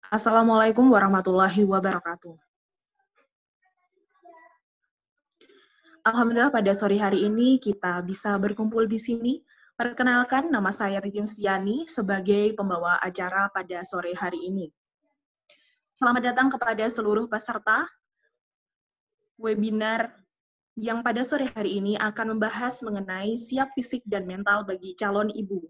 Assalamualaikum warahmatullahi wabarakatuh. Alhamdulillah pada sore hari ini kita bisa berkumpul di sini. Perkenalkan, nama saya Titin Stiani sebagai pembawa acara pada sore hari ini. Selamat datang kepada seluruh peserta webinar yang pada sore hari ini akan membahas mengenai siap fisik dan mental bagi calon ibu.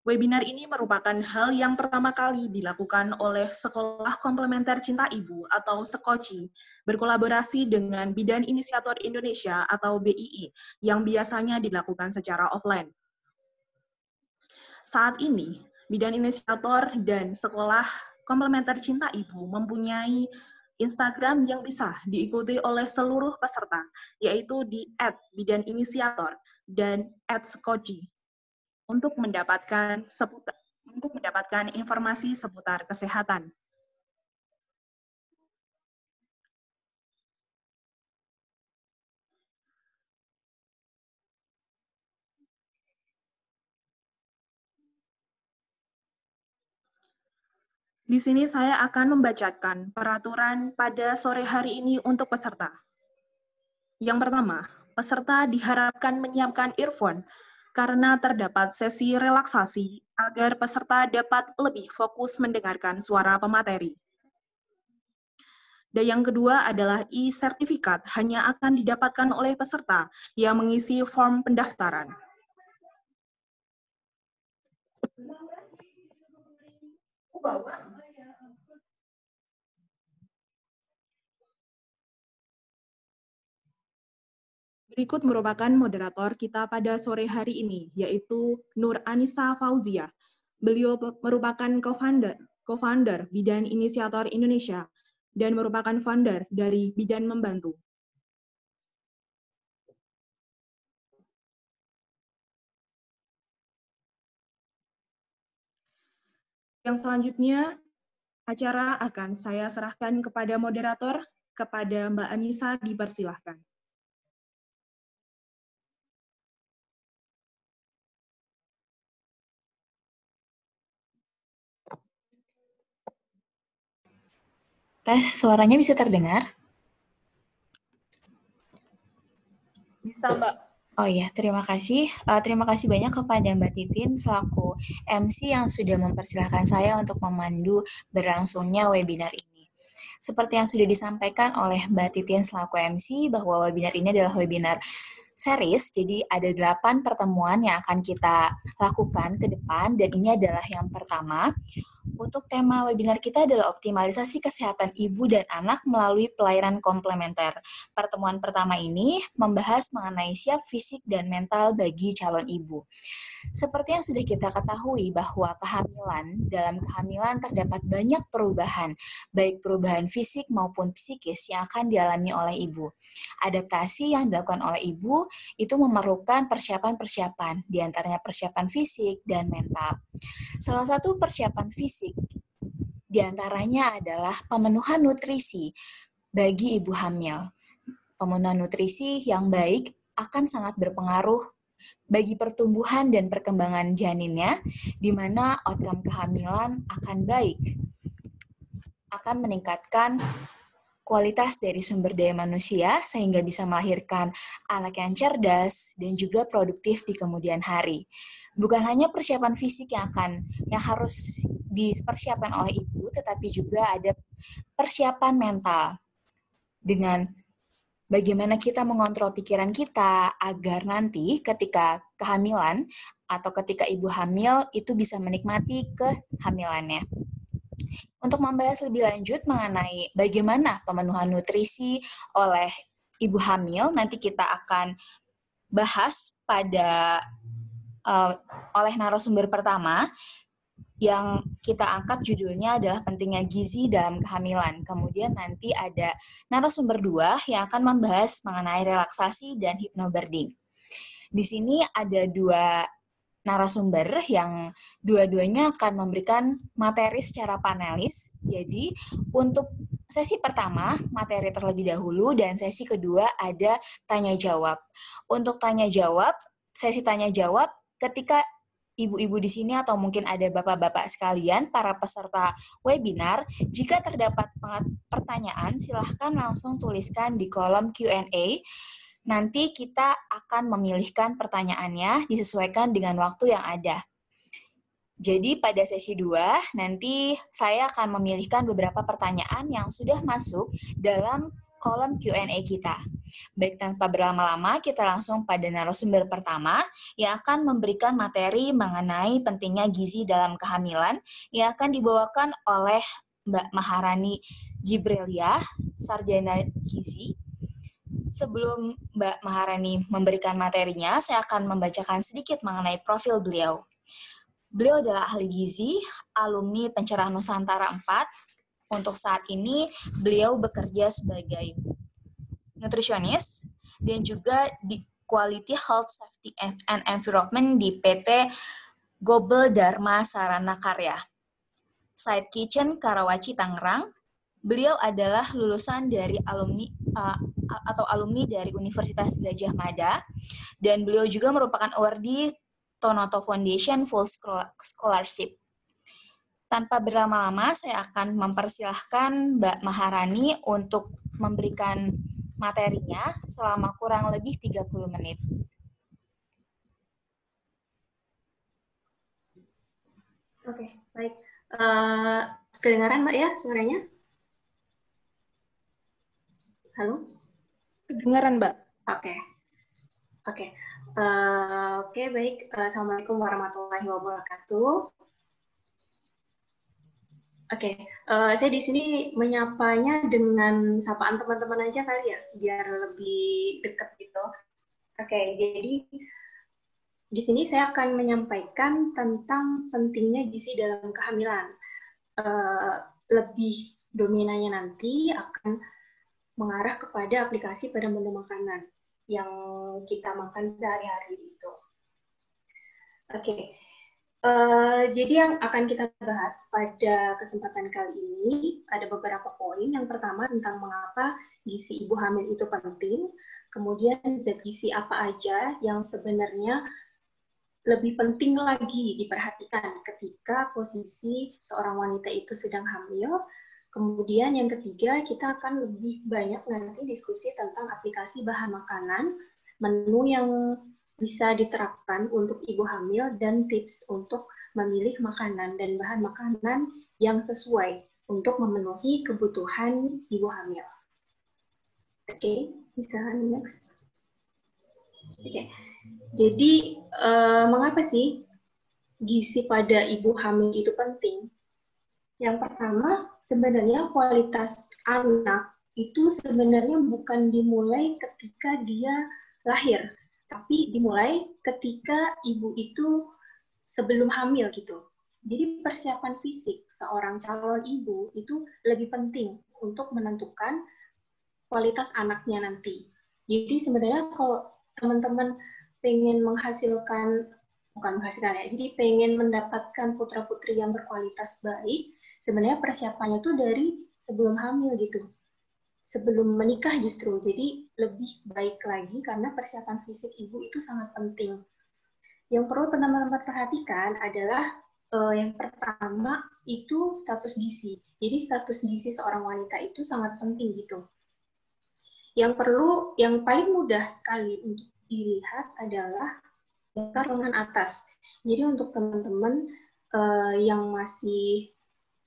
Webinar ini merupakan hal yang pertama kali dilakukan oleh Sekolah Komplementer Cinta Ibu atau Sekoci, berkolaborasi dengan Bidan Inisiator Indonesia atau BII, yang biasanya dilakukan secara offline. Saat ini, Bidan Inisiator dan Sekolah Komplementer Cinta Ibu mempunyai Instagram yang bisa diikuti oleh seluruh peserta, yaitu di @bidaninisiator dan @sekoci. Untuk mendapatkan informasi seputar kesehatan. Di sini saya akan membacakan peraturan pada sore hari ini untuk peserta. Yang pertama, peserta diharapkan menyiapkan earphone karena terdapat sesi relaksasi agar peserta dapat lebih fokus mendengarkan suara pemateri. Dan yang kedua adalah e-sertifikat hanya akan didapatkan oleh peserta yang mengisi form pendaftaran. Berikut merupakan moderator kita pada sore hari ini, yaitu Nur Anissa Fauzia. Beliau merupakan co-founder Bidan Inisiator Indonesia dan merupakan founder dari Bidan Membantu. Yang selanjutnya, acara akan saya serahkan kepada moderator, kepada Mbak Anissa, dipersilahkan. Tes, suaranya bisa terdengar? Bisa, Mbak. Oh iya, terima kasih. Terima kasih banyak kepada Mbak Titin selaku MC yang sudah mempersilahkan saya untuk memandu berlangsungnya webinar ini. Seperti yang sudah disampaikan oleh Mbak Titin selaku MC, bahwa webinar ini adalah webinar series, jadi ada 8 pertemuan yang akan kita lakukan ke depan, dan ini adalah yang pertama. Untuk tema webinar kita adalah optimalisasi kesehatan ibu dan anak melalui pelayanan komplementer. Pertemuan pertama ini membahas mengenai siap fisik dan mental bagi calon ibu. Seperti yang sudah kita ketahui bahwa dalam kehamilan terdapat banyak perubahan, baik perubahan fisik maupun psikis yang akan dialami oleh ibu. Adaptasi yang dilakukan oleh ibu itu memerlukan persiapan-persiapan, diantaranya persiapan fisik dan mental. Salah satu persiapan fisik diantaranya adalah pemenuhan nutrisi bagi ibu hamil. Pemenuhan nutrisi yang baik akan sangat berpengaruh bagi pertumbuhan dan perkembangan janinnya, di mana outcome kehamilan akan baik, akan meningkatkan kualitas dari sumber daya manusia sehingga bisa melahirkan anak yang cerdas dan juga produktif di kemudian hari. Bukan hanya persiapan fisik yang harus dipersiapkan oleh ibu, tetapi juga ada persiapan mental dengan bagaimana kita mengontrol pikiran kita agar nanti ketika kehamilan atau ketika ibu hamil itu bisa menikmati kehamilannya. Untuk membahas lebih lanjut mengenai bagaimana pemenuhan nutrisi oleh ibu hamil, nanti kita akan bahas oleh narasumber pertama, yang kita angkat judulnya adalah pentingnya gizi dalam kehamilan. Kemudian nanti ada narasumber 2 yang akan membahas mengenai relaksasi dan hypnobirthing. Di sini ada 2 narasumber yang dua-duanya akan memberikan materi secara panelis. Jadi untuk sesi pertama materi terlebih dahulu dan sesi kedua ada tanya jawab. Untuk tanya jawab, sesi tanya jawab ketika ibu-ibu di sini atau mungkin ada bapak-bapak sekalian, para peserta webinar, jika terdapat pertanyaan, silahkan langsung tuliskan di kolom Q&A. Nanti kita akan memilihkan pertanyaannya disesuaikan dengan waktu yang ada. Jadi pada sesi 2, nanti saya akan memilihkan beberapa pertanyaan yang sudah masuk dalam kolom Q&A kita. Baik tanpa berlama-lama, kita langsung pada narasumber pertama yang akan memberikan materi mengenai pentingnya gizi dalam kehamilan yang akan dibawakan oleh Mbak Maharani Jibrilia, Sarjana Gizi. Sebelum Mbak Maharani memberikan materinya, saya akan membacakan sedikit mengenai profil beliau. Beliau adalah ahli gizi, alumni Pencerahan Nusantara 4. Untuk saat ini, beliau bekerja sebagai nutrisionis dan juga di Quality Health Safety and Environment di PT Gobel Dharma Sarana Karya. Side Kitchen Karawaci Tangerang. Beliau adalah lulusan dari alumni dari Universitas Gadjah Mada dan beliau juga merupakan awardee Tonoto Foundation Full Scholarship. Tanpa berlama-lama, saya akan mempersilahkan Mbak Maharani untuk memberikan materinya selama kurang lebih 30 menit. Oke, baik. Kedengaran Mbak ya suaranya? Halo? Kedengaran Mbak. Oke. Oke, baik. Assalamualaikum warahmatullahi wabarakatuh. Oke, saya di sini menyapanya dengan sapaan teman-teman aja kali ya, biar lebih dekat gitu. Oke, jadi di sini saya akan menyampaikan tentang pentingnya gizi dalam kehamilan. Lebih dominannya nanti akan mengarah kepada aplikasi pada menu makanan yang kita makan sehari-hari itu. Oke. Jadi yang akan kita bahas pada kesempatan kali ini ada beberapa poin. Yang pertama tentang mengapa gizi ibu hamil itu penting, kemudian zat gizi apa aja yang sebenarnya lebih penting lagi diperhatikan ketika posisi seorang wanita itu sedang hamil. Kemudian yang ketiga, kita akan lebih banyak nanti diskusi tentang aplikasi bahan makanan, menu yang bisa diterapkan untuk ibu hamil, dan tips untuk memilih makanan dan bahan makanan yang sesuai untuk memenuhi kebutuhan ibu hamil. Oke, bisa next. Oke. Jadi, mengapa sih gizi pada ibu hamil itu penting? Yang pertama, sebenarnya kualitas anak itu sebenarnya bukan dimulai ketika dia lahir, tapi dimulai ketika ibu itu sebelum hamil gitu. Jadi persiapan fisik seorang calon ibu itu lebih penting untuk menentukan kualitas anaknya nanti. Jadi sebenarnya kalau teman-teman pengen jadi pengen mendapatkan putra-putri yang berkualitas baik, sebenarnya persiapannya tuh dari sebelum hamil gitu. Sebelum menikah justru, jadi lebih baik lagi karena persiapan fisik ibu itu sangat penting. Yang perlu teman-teman perhatikan adalah yang pertama itu status gizi. Jadi status gizi seorang wanita itu sangat penting gitu. Yang paling mudah sekali untuk dilihat adalah lingkar lengan atas. Jadi untuk teman-teman yang masih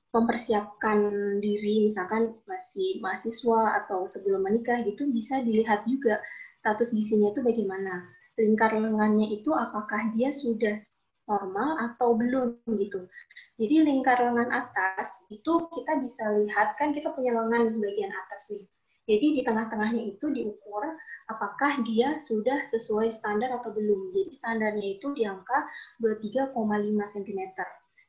mempersiapkan diri, misalkan masih mahasiswa atau sebelum menikah gitu, bisa dilihat juga status gizinya itu bagaimana. Lingkar lengannya itu apakah dia sudah normal atau belum gitu. Jadi lingkar lengan atas itu kita bisa lihat, kan kita punya lengan di bagian atas nih. Jadi di tengah-tengahnya itu diukur apakah dia sudah sesuai standar atau belum. Jadi standarnya itu di angka 23,5 cm.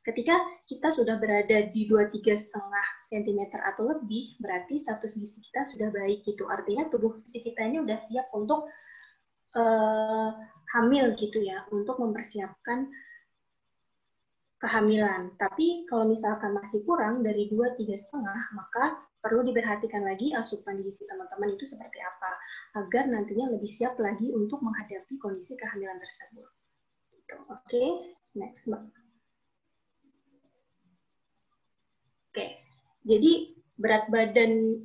Ketika kita sudah berada di 23,5 cm atau lebih, berarti status gizi kita sudah baik gitu. Artinya tubuh fisik kita ini udah siap untuk hamil gitu ya, untuk mempersiapkan kehamilan. Tapi kalau misalkan masih kurang dari 2-3,5, maka perlu diperhatikan lagi asupan gizi teman-teman itu seperti apa, agar nantinya lebih siap lagi untuk menghadapi kondisi kehamilan tersebut. Oke. Next, Mbak. Oke, jadi berat badan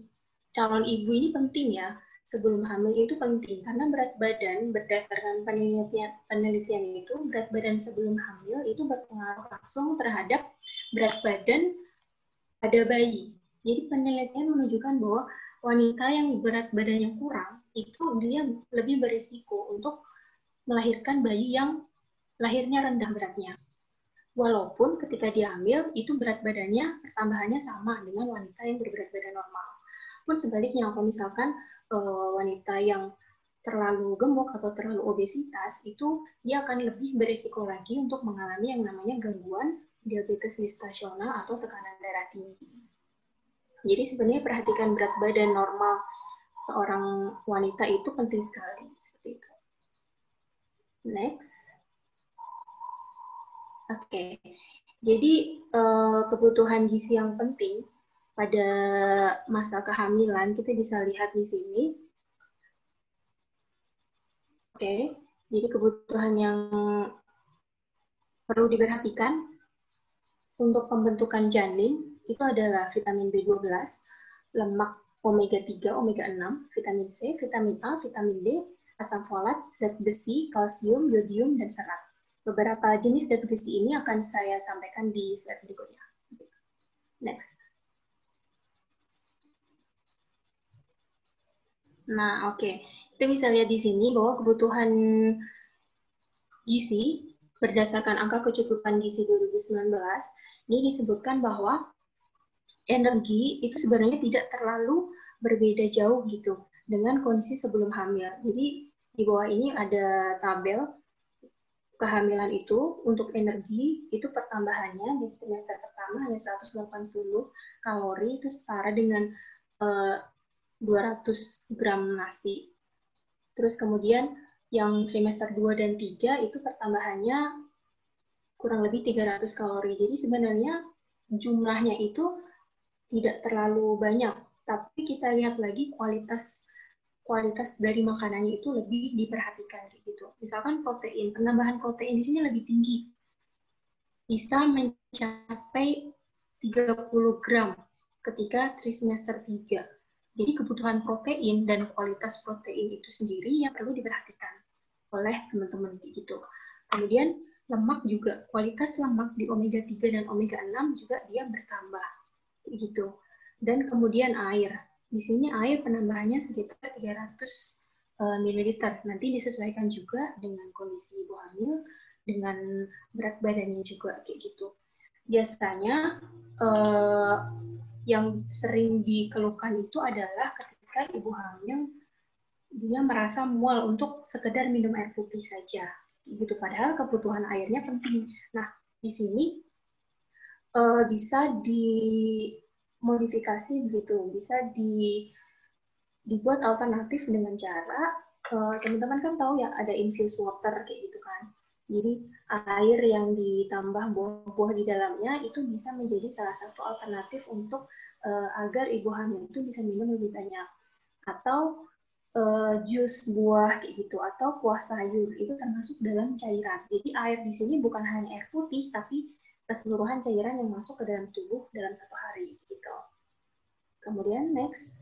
calon ibu ini penting ya. Sebelum hamil itu penting, karena berat badan berdasarkan penelitian itu, berat badan sebelum hamil itu berpengaruh langsung terhadap berat badan pada bayi. Jadi penelitian menunjukkan bahwa wanita yang berat badannya kurang, itu dia lebih berisiko untuk melahirkan bayi yang lahirnya rendah beratnya. Walaupun ketika dia hamil, itu berat badannya pertambahannya sama dengan wanita yang berberat badan normal. Pun sebaliknya, kalau misalkan wanita yang terlalu gemuk atau terlalu obesitas, itu dia akan lebih berisiko lagi untuk mengalami yang namanya gangguan diabetes gestasional atau tekanan darah tinggi. Jadi sebenarnya perhatikan berat badan normal seorang wanita itu penting sekali. Seperti itu. Next. Oke. Jadi kebutuhan gizi yang penting pada masa kehamilan kita bisa lihat di sini. Oke, jadi kebutuhan yang perlu diperhatikan untuk pembentukan janin itu adalah vitamin B12, lemak omega 3, omega 6, vitamin C, vitamin A, vitamin D, asam folat, zat besi, kalsium, yodium, dan serat. Beberapa jenis zat besi ini akan saya sampaikan di slide berikutnya. Next. Nah, oke. Kita bisa lihat di sini bahwa kebutuhan gizi berdasarkan angka kecukupan gizi 2019 ini disebutkan bahwa energi itu sebenarnya tidak terlalu berbeda jauh gitu dengan kondisi sebelum hamil. Jadi di bawah ini ada tabel kehamilan itu untuk energi itu pertambahannya di trimester pertama hanya 180 kalori, itu setara dengan 200 gram nasi. Terus kemudian yang trimester 2 dan 3 itu pertambahannya kurang lebih 300 kalori. Jadi sebenarnya jumlahnya itu tidak terlalu banyak, tapi kita lihat lagi kualitas dari makanannya itu lebih diperhatikan gitu. Misalkan protein, penambahan protein di sini lebih tinggi. Bisa mencapai 30 gram ketika trimester 3. Jadi kebutuhan protein dan kualitas protein itu sendiri yang perlu diperhatikan oleh teman-teman gitu. Kemudian lemak juga, kualitas lemak di omega 3 dan omega 6 juga dia bertambah gitu. Dan kemudian air. Di sini air penambahannya sekitar 300 ml. Nanti disesuaikan juga dengan kondisi ibu hamil, dengan berat badannya juga kayak gitu. Biasanya yang sering dikeluhkan itu adalah ketika ibu hamil dia merasa mual untuk sekedar minum air putih saja gitu, padahal kebutuhan airnya penting. Nah, di sini bisa dimodifikasi begitu, bisa dibuat alternatif dengan cara teman-teman kan tahu ya ada infused water kayak gitu kan. Jadi air yang ditambah buah-buah di dalamnya itu bisa menjadi salah satu alternatif untuk agar ibu hamil itu bisa minum lebih banyak. Atau jus buah kayak gitu, atau kuah sayur itu termasuk dalam cairan. Jadi air di sini bukan hanya air putih, tapi keseluruhan cairan yang masuk ke dalam tubuh dalam satu hari gitu. Kemudian next.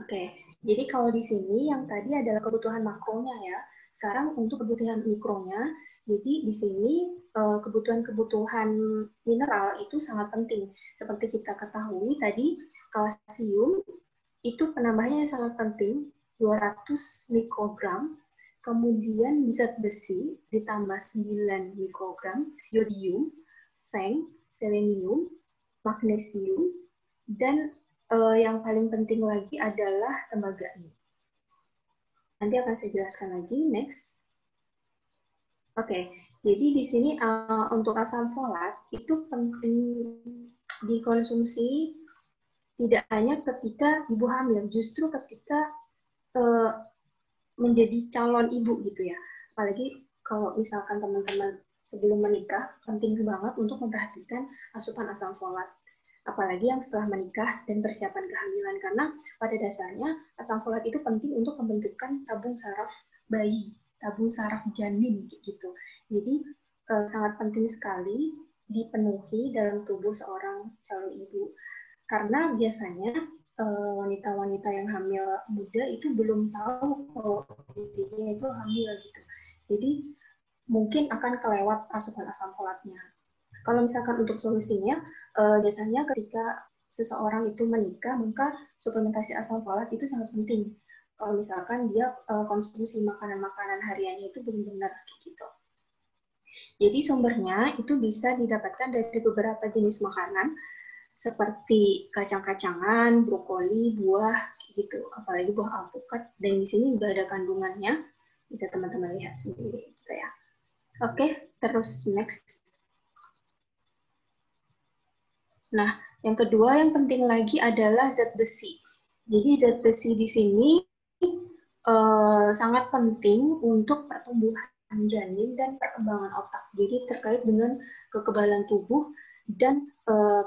Oke, jadi kalau di sini yang tadi adalah kebutuhan makronya ya. Sekarang untuk kebutuhan mikronya, jadi di sini kebutuhan-kebutuhan mineral itu sangat penting. Seperti kita ketahui tadi, kalsium itu penambahannya sangat penting, 200 mikrogram. Kemudian zat besi ditambah 9 mikrogram, yodium, seng, selenium, magnesium, dan yang paling penting lagi adalah tembaga. Nanti akan saya jelaskan lagi. Next. Oke, jadi di sini untuk asam folat itu penting dikonsumsi tidak hanya ketika ibu hamil, justru ketika menjadi calon ibu gitu ya. Apalagi kalau misalkan teman-teman sebelum menikah, penting banget untuk memperhatikan asupan asam folat. Apalagi yang setelah menikah dan persiapan kehamilan, karena pada dasarnya asam folat itu penting untuk pembentukan tabung saraf bayi. tabung saraf janin gitu. Jadi sangat penting sekali dipenuhi dalam tubuh seorang calon ibu. Karena biasanya wanita-wanita yang hamil muda itu belum tahu kalau dirinya itu hamil gitu. Jadi mungkin akan kelewat asupan asam folatnya. Kalau misalkan untuk solusinya, biasanya ketika seseorang itu menikah, maka suplementasi asam folat itu sangat penting. Kalau misalkan dia konsumsi makanan-makanan hariannya itu benar-benar gitu. Jadi sumbernya itu bisa didapatkan dari beberapa jenis makanan seperti kacang-kacangan, brokoli, buah gitu, apalagi buah alpukat. Dan di sini juga ada kandungannya, bisa teman-teman lihat sendiri gitu ya. Oke, terus next. Nah, yang kedua yang penting lagi adalah zat besi. Jadi zat besi di sini sangat penting untuk pertumbuhan janin dan perkembangan otak. Jadi terkait dengan kekebalan tubuh dan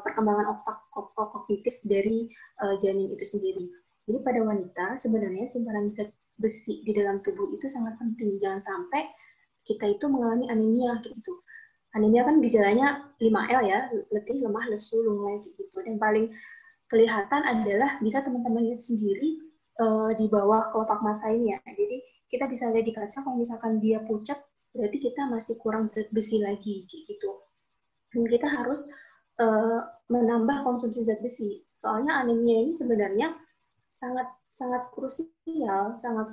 perkembangan otak kognitif dari janin itu sendiri. Jadi pada wanita sebenarnya simpanan zat besi di dalam tubuh itu sangat penting. Jangan sampai kita itu mengalami anemia gitu. Anemia kan gejalanya 5L ya, letih, lemah, lesu, lunglai gitu. Dan paling kelihatan adalah bisa teman-teman lihat sendiri di bawah kelopak mata ini ya. Jadi kita bisa lihat di kaca kalau misalkan dia pucat, berarti kita masih kurang zat besi lagi gitu. Dan kita harus menambah konsumsi zat besi. Soalnya anemia ini sebenarnya sangat krusial, sangat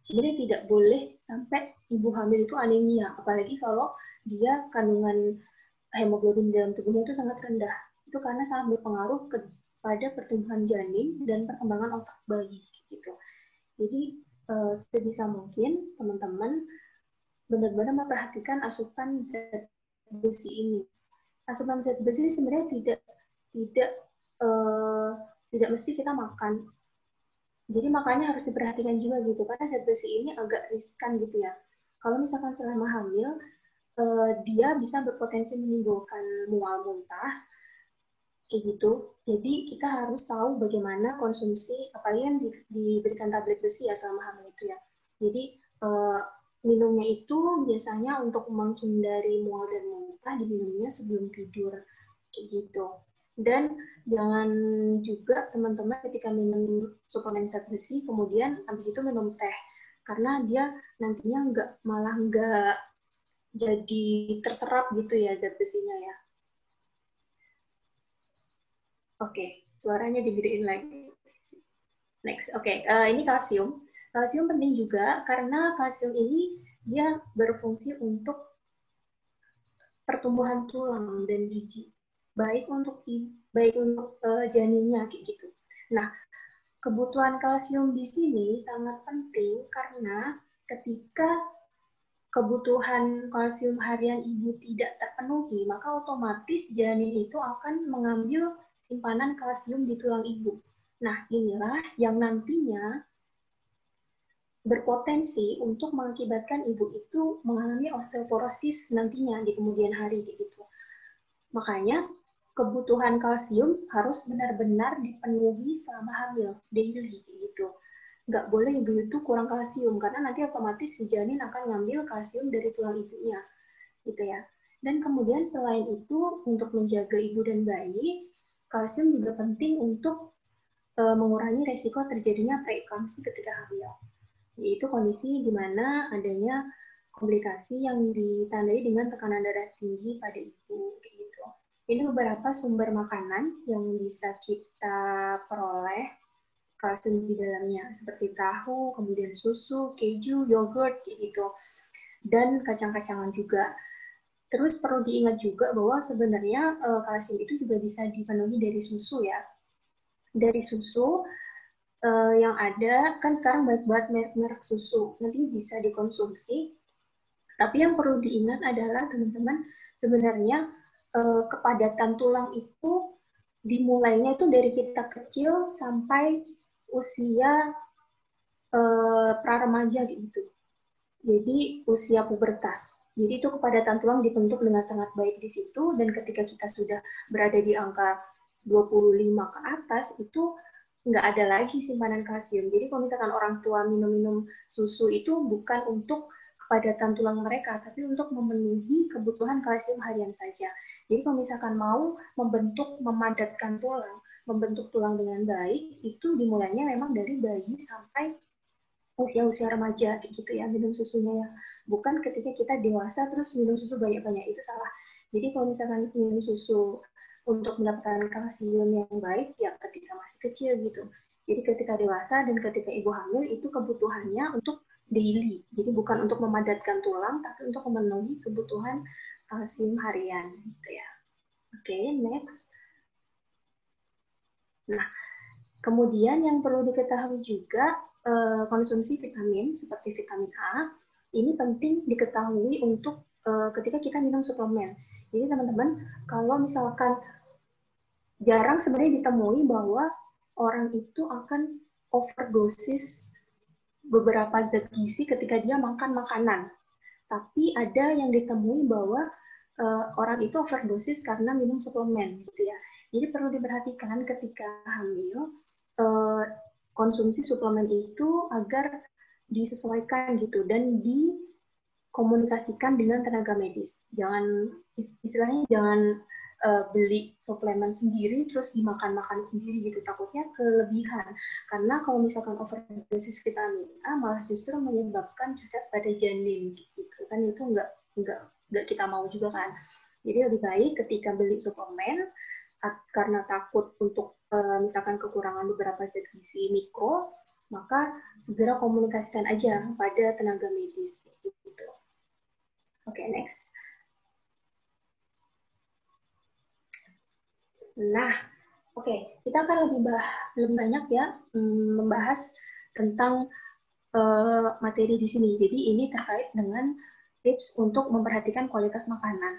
sebenarnya tidak boleh sampai ibu hamil itu anemia, apalagi kalau dia kandungan hemoglobin dalam tubuhnya itu sangat rendah. Itu karena sangat berpengaruh pada pertumbuhan janin dan perkembangan otak bayi gitu. Jadi sebisa mungkin teman-teman benar-benar memperhatikan asupan zat besi ini. Asupan zat besi sebenarnya tidak mesti kita makan. Jadi makanya harus diperhatikan juga gitu, karena zat besi ini agak riskan gitu ya. Kalau misalkan selama hamil, dia bisa berpotensi menimbulkan mual muntah, kayak gitu. Jadi kita harus tahu bagaimana konsumsi, apalagi yang diberikan tablet besi ya selama hamil itu ya. Jadi minumnya itu biasanya untuk menghindari mual dan muntah, diminumnya sebelum tidur, kayak gitu. Dan jangan juga teman-teman ketika minum suplemen zat besi, kemudian habis itu minum teh. Karena dia nantinya malah nggak jadi terserap gitu ya zat besinya ya. Oke, suaranya digedein lagi. Next, oke. Ini kalsium. Kalsium penting juga karena kalsium ini dia berfungsi untuk pertumbuhan tulang dan gigi. Baik untuk janinnya kayak gitu. Nah, kebutuhan kalsium di sini sangat penting karena ketika kebutuhan kalsium harian ibu tidak terpenuhi, maka otomatis janin itu akan mengambil simpanan kalsium di tulang ibu. Nah, inilah yang nantinya berpotensi untuk mengakibatkan ibu itu mengalami osteoporosis nantinya di kemudian hari gitu. Makanya kebutuhan kalsium harus benar-benar dipenuhi selama hamil, daily gitu. Nggak boleh ibu itu kurang kalsium, karena nanti otomatis si janin akan ngambil kalsium dari tulang ibunya, gitu ya. Dan kemudian selain itu, untuk menjaga ibu dan bayi, kalsium juga penting untuk mengurangi resiko terjadinya preeklamsi ketika hamil, yaitu kondisi di mana adanya komplikasi yang ditandai dengan tekanan darah tinggi pada ibu, gitu. Ini beberapa sumber makanan yang bisa kita peroleh kalsium di dalamnya, seperti tahu, kemudian susu, keju, yogurt, gitu, dan kacang-kacangan juga. Terus perlu diingat juga bahwa sebenarnya kalsium itu juga bisa dipenuhi dari susu ya. Dari susu yang ada, kan sekarang banyak banget merek-merek susu, nanti bisa dikonsumsi. Tapi yang perlu diingat adalah teman-teman, sebenarnya kepadatan tulang itu dimulainya itu dari kita kecil sampai usia pra-remaja gitu. Jadi usia pubertas. Jadi itu kepadatan tulang dibentuk dengan sangat baik di situ, dan ketika kita sudah berada di angka 25 ke atas, itu nggak ada lagi simpanan kalsium. Jadi kalau misalkan orang tua minum-minum susu itu bukan untuk kepadatan tulang mereka, tapi untuk memenuhi kebutuhan kalsium harian saja. Jadi kalau misalkan mau memadatkan tulang, membentuk tulang dengan baik, itu dimulainya memang dari bayi sampai usia-usia remaja, kayak gitu ya, minum susunya ya. Bukan ketika kita dewasa terus minum susu banyak-banyak, itu salah. Jadi kalau misalkan minum susu untuk mendapatkan kalsium yang baik, ya ketika masih kecil gitu. Jadi ketika dewasa dan ketika ibu hamil, itu kebutuhannya untuk daily. Jadi bukan untuk memadatkan tulang, tapi untuk memenuhi kebutuhan kalsium harian gitu ya. Oke, next. Nah, kemudian yang perlu diketahui juga, konsumsi vitamin seperti vitamin A, ini penting diketahui untuk ketika kita minum suplemen. Jadi teman-teman, kalau misalkan jarang sebenarnya ditemui bahwa orang itu akan overdosis beberapa zat gizi ketika dia makan makanan. Tapi ada yang ditemui bahwa orang itu overdosis karena minum suplemen, gitu ya. Jadi perlu diperhatikan ketika hamil, konsumsi suplemen itu agar disesuaikan gitu dan dikomunikasikan dengan tenaga medis. Jangan istilahnya jangan beli suplemen sendiri terus dimakan-makan sendiri gitu, takutnya kelebihan. Karena kalau misalkan overdosis vitamin A malah justru menyebabkan cacat pada janin gitu kan, itu nggak kita mau juga kan. Jadi lebih baik ketika beli suplemen karena takut untuk misalkan kekurangan beberapa zat gizi mikro, maka segera komunikasikan aja pada tenaga medis gitu. Oke, next. Nah, oke, kita akan lebih banyak ya membahas tentang materi di sini. Jadi ini terkait dengan tips untuk memperhatikan kualitas makanan.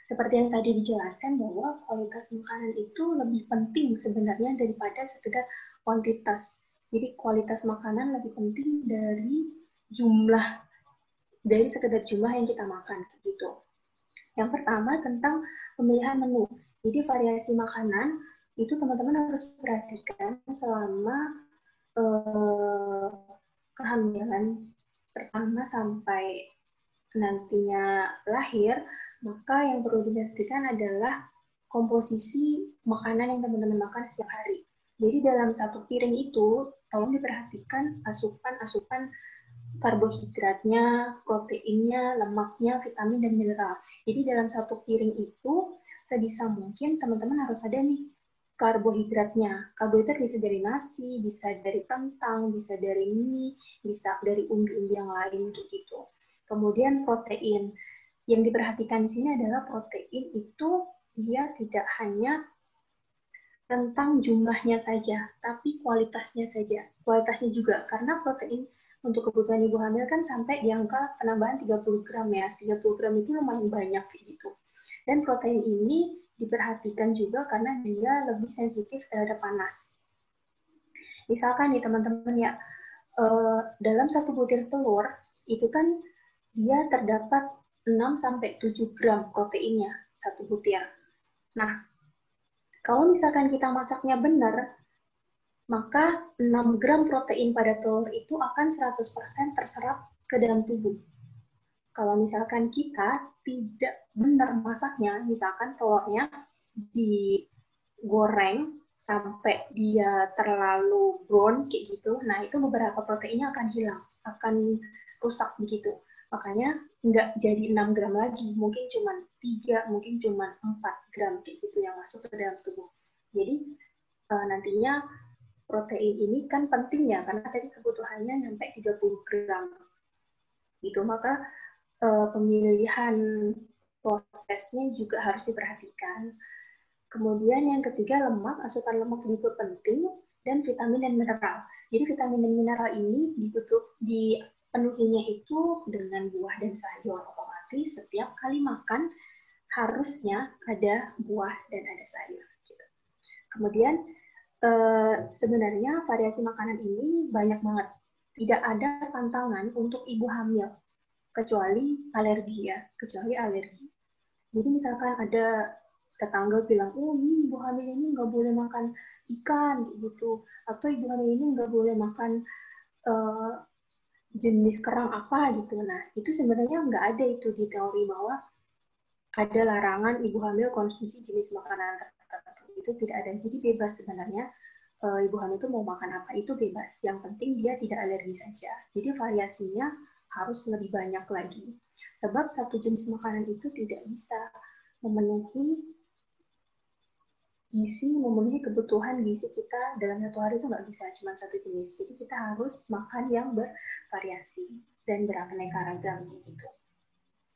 Seperti yang tadi dijelaskan bahwa kualitas makanan itu lebih penting sebenarnya daripada sekedar kuantitas. Jadi kualitas makanan lebih penting dari sekedar jumlah yang kita makan gitu. Yang pertama tentang pemilihan menu. Jadi variasi makanan itu teman-teman harus perhatikan selama kehamilan pertama sampai nantinya lahir. Maka yang perlu diperhatikan adalah komposisi makanan yang teman-teman makan setiap hari. Jadi dalam satu piring itu tolong diperhatikan asupan karbohidratnya, proteinnya, lemaknya, vitamin, dan mineral. Jadi dalam satu piring itu, sebisa mungkin teman-teman harus ada nih karbohidratnya. Karbohidrat bisa dari nasi, bisa dari kentang, bisa dari mie, bisa dari umbi-umbi yang lain gitu. Kemudian protein. Yang diperhatikan di sini adalah protein itu dia tidak hanya tentang jumlahnya saja, tapi kualitasnya saja. Kualitasnya juga, karena protein untuk kebutuhan ibu hamil kan sampai di angka penambahan 30 gram ya. 30 gram itu lumayan banyak gitu. Dan protein ini diperhatikan juga karena dia lebih sensitif terhadap panas. Misalkan nih teman-teman ya, dalam satu butir telur itu kan dia terdapat 6-7 gram proteinnya satu butir. Nah, kalau misalkan kita masaknya benar, maka 6 gram protein pada telur itu akan 100% terserap ke dalam tubuh. Kalau misalkan kita tidak benar masaknya, misalkan telurnya digoreng sampai dia terlalu brown kayak gitu, nah itu beberapa proteinnya akan hilang, akan rusak begitu. Makanya nggak jadi 6 gram lagi, mungkin cuma 3, mungkin cuma 4 gram kayak gitu yang masuk ke dalam tubuh. Jadi nantinya protein ini kan penting ya, karena tadi kebutuhannya sampai 30 gram. Gitu, maka pemilihan prosesnya juga harus diperhatikan. Kemudian yang ketiga, lemak. Asupan lemak juga penting, dan vitamin dan mineral. Jadi vitamin dan mineral ini dipenuhinya itu dengan buah dan sayur. Otomatis setiap kali makan harusnya ada buah dan ada sayur. Gitu. Kemudian sebenarnya variasi makanan ini banyak banget. Tidak ada pantangan untuk ibu hamil, kecuali alergi ya, kecuali alergi. Jadi misalkan ada tetangga bilang, oh ini ibu hamil ini nggak boleh makan ikan gitu, atau ibu hamil ini nggak boleh makan jenis kerang apa gitu. Nah, itu sebenarnya nggak ada itu di teori bahwa ada larangan ibu hamil konsumsi jenis makanan tertentu. Itu tidak ada. Jadi bebas sebenarnya ibu hamil itu mau makan apa itu bebas. Yang penting dia tidak alergi saja. Jadi variasinya harus lebih banyak lagi. Sebab satu jenis makanan itu tidak bisa memenuhi memenuhi kebutuhan gizi kita dalam satu hari itu nggak bisa cuma satu jenis. Jadi kita harus makan yang bervariasi dan beraneka ragam gitu.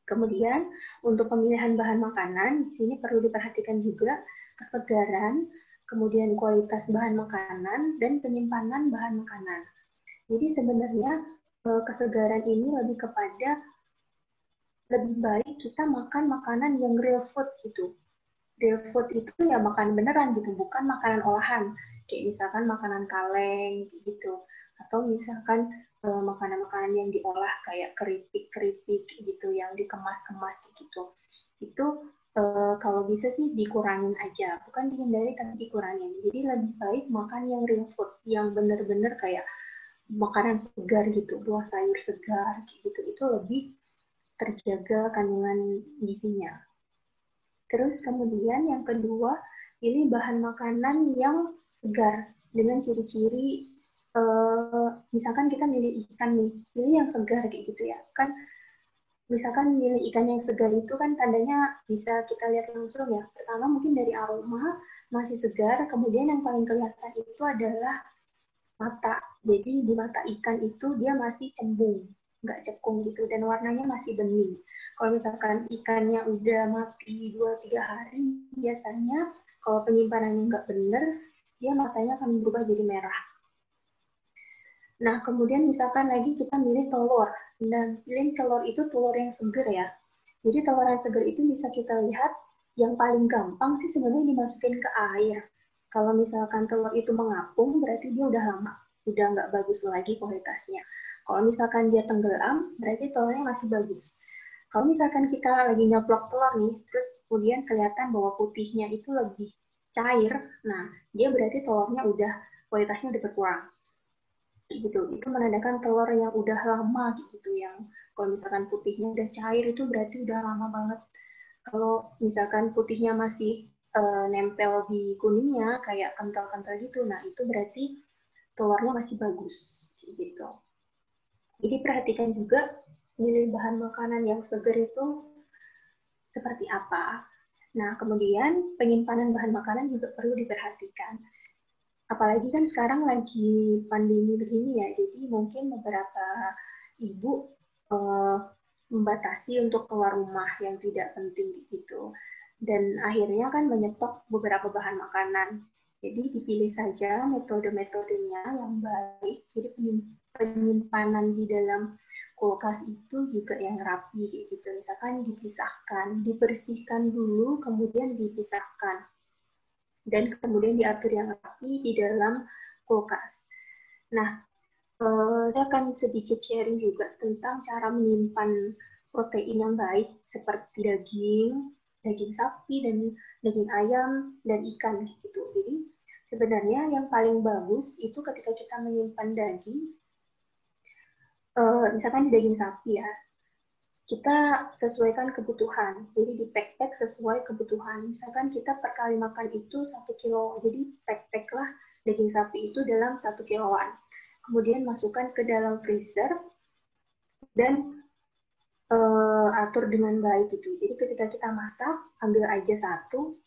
Kemudian untuk pemilihan bahan makanan di sini perlu diperhatikan juga kesegaran, kemudian kualitas bahan makanan dan penyimpanan bahan makanan. Jadi sebenarnya kesegaran ini lebih kepada lebih baik kita makan makanan yang real food gitu. Real food itu ya makan beneran gitu, bukan makanan olahan. Kayak misalkan makanan kaleng gitu. Atau misalkan makanan-makanan yang diolah kayak keripik-keripik gitu, yang dikemas-kemas gitu. Itu kalau bisa sih dikurangin aja. Bukan dihindari, tapi dikurangin. Jadi lebih baik makan yang real food, yang bener-bener kayak makanan segar gitu, buah sayur segar gitu. Itu lebih terjaga kandungan gizinya. Terus kemudian yang kedua, pilih bahan makanan yang segar dengan ciri-ciri misalkan kita milih ikan nih, pilih yang segar kayak gitu ya. Kan misalkan milih ikan yang segar itu kan tandanya bisa kita lihat langsung ya. Pertama mungkin dari aroma masih segar, kemudian yang paling kelihatan itu adalah mata. Jadi di mata ikan itu dia masih cembung, nggak cekung gitu, dan warnanya masih bening. Kalau misalkan ikannya udah mati 2-3 hari, biasanya kalau penyimpanannya nggak benar, dia matanya akan berubah jadi merah. Nah, kemudian misalkan lagi kita milih telur. Dan pilih telur itu telur yang segar ya. Jadi telur yang segar itu bisa kita lihat yang paling gampang sih sebenarnya dimasukin ke air. Kalau misalkan telur itu mengapung, berarti dia udah lama, udah nggak bagus lagi kualitasnya. Kalau misalkan dia tenggelam, berarti telurnya masih bagus. Kalau misalkan kita lagi nyoplok telur nih, terus kemudian kelihatan bahwa putihnya itu lebih cair, nah dia berarti telurnya udah kualitasnya udah berkurang. Gitu, itu menandakan telur yang udah lama gitu, yang kalau misalkan putihnya udah cair itu berarti udah lama banget. Kalau misalkan putihnya masih nempel di kuningnya kayak kental-kental gitu, nah itu berarti telurnya masih bagus gitu. Jadi perhatikan juga milih bahan makanan yang segar itu seperti apa. Nah, kemudian penyimpanan bahan makanan juga perlu diperhatikan. Apalagi kan sekarang lagi pandemi begini ya, jadi mungkin beberapa ibu membatasi untuk keluar rumah yang tidak penting gitu. Dan akhirnya kan menyetok beberapa bahan makanan. Jadi dipilih saja metode-metodenya yang baik. Jadi penyimpanan di dalam kulkas itu juga yang rapi gitu. Misalkan dipisahkan, dibersihkan dulu, kemudian dipisahkan. Dan kemudian diatur yang rapi di dalam kulkas. Nah, saya akan sedikit sharing juga tentang cara menyimpan protein yang baik seperti daging sapi, dan daging ayam, dan ikan gitu. Jadi sebenarnya yang paling bagus itu ketika kita menyimpan daging, misalkan di daging sapi ya, kita sesuaikan kebutuhan. Jadi di pack sesuai kebutuhan. Misalkan kita per kali makan itu 1 kilo, jadi pack lah daging sapi itu dalam 1 kiloan. Kemudian masukkan ke dalam freezer dan atur dengan baik gitu. Jadi ketika kita masak, ambil aja satu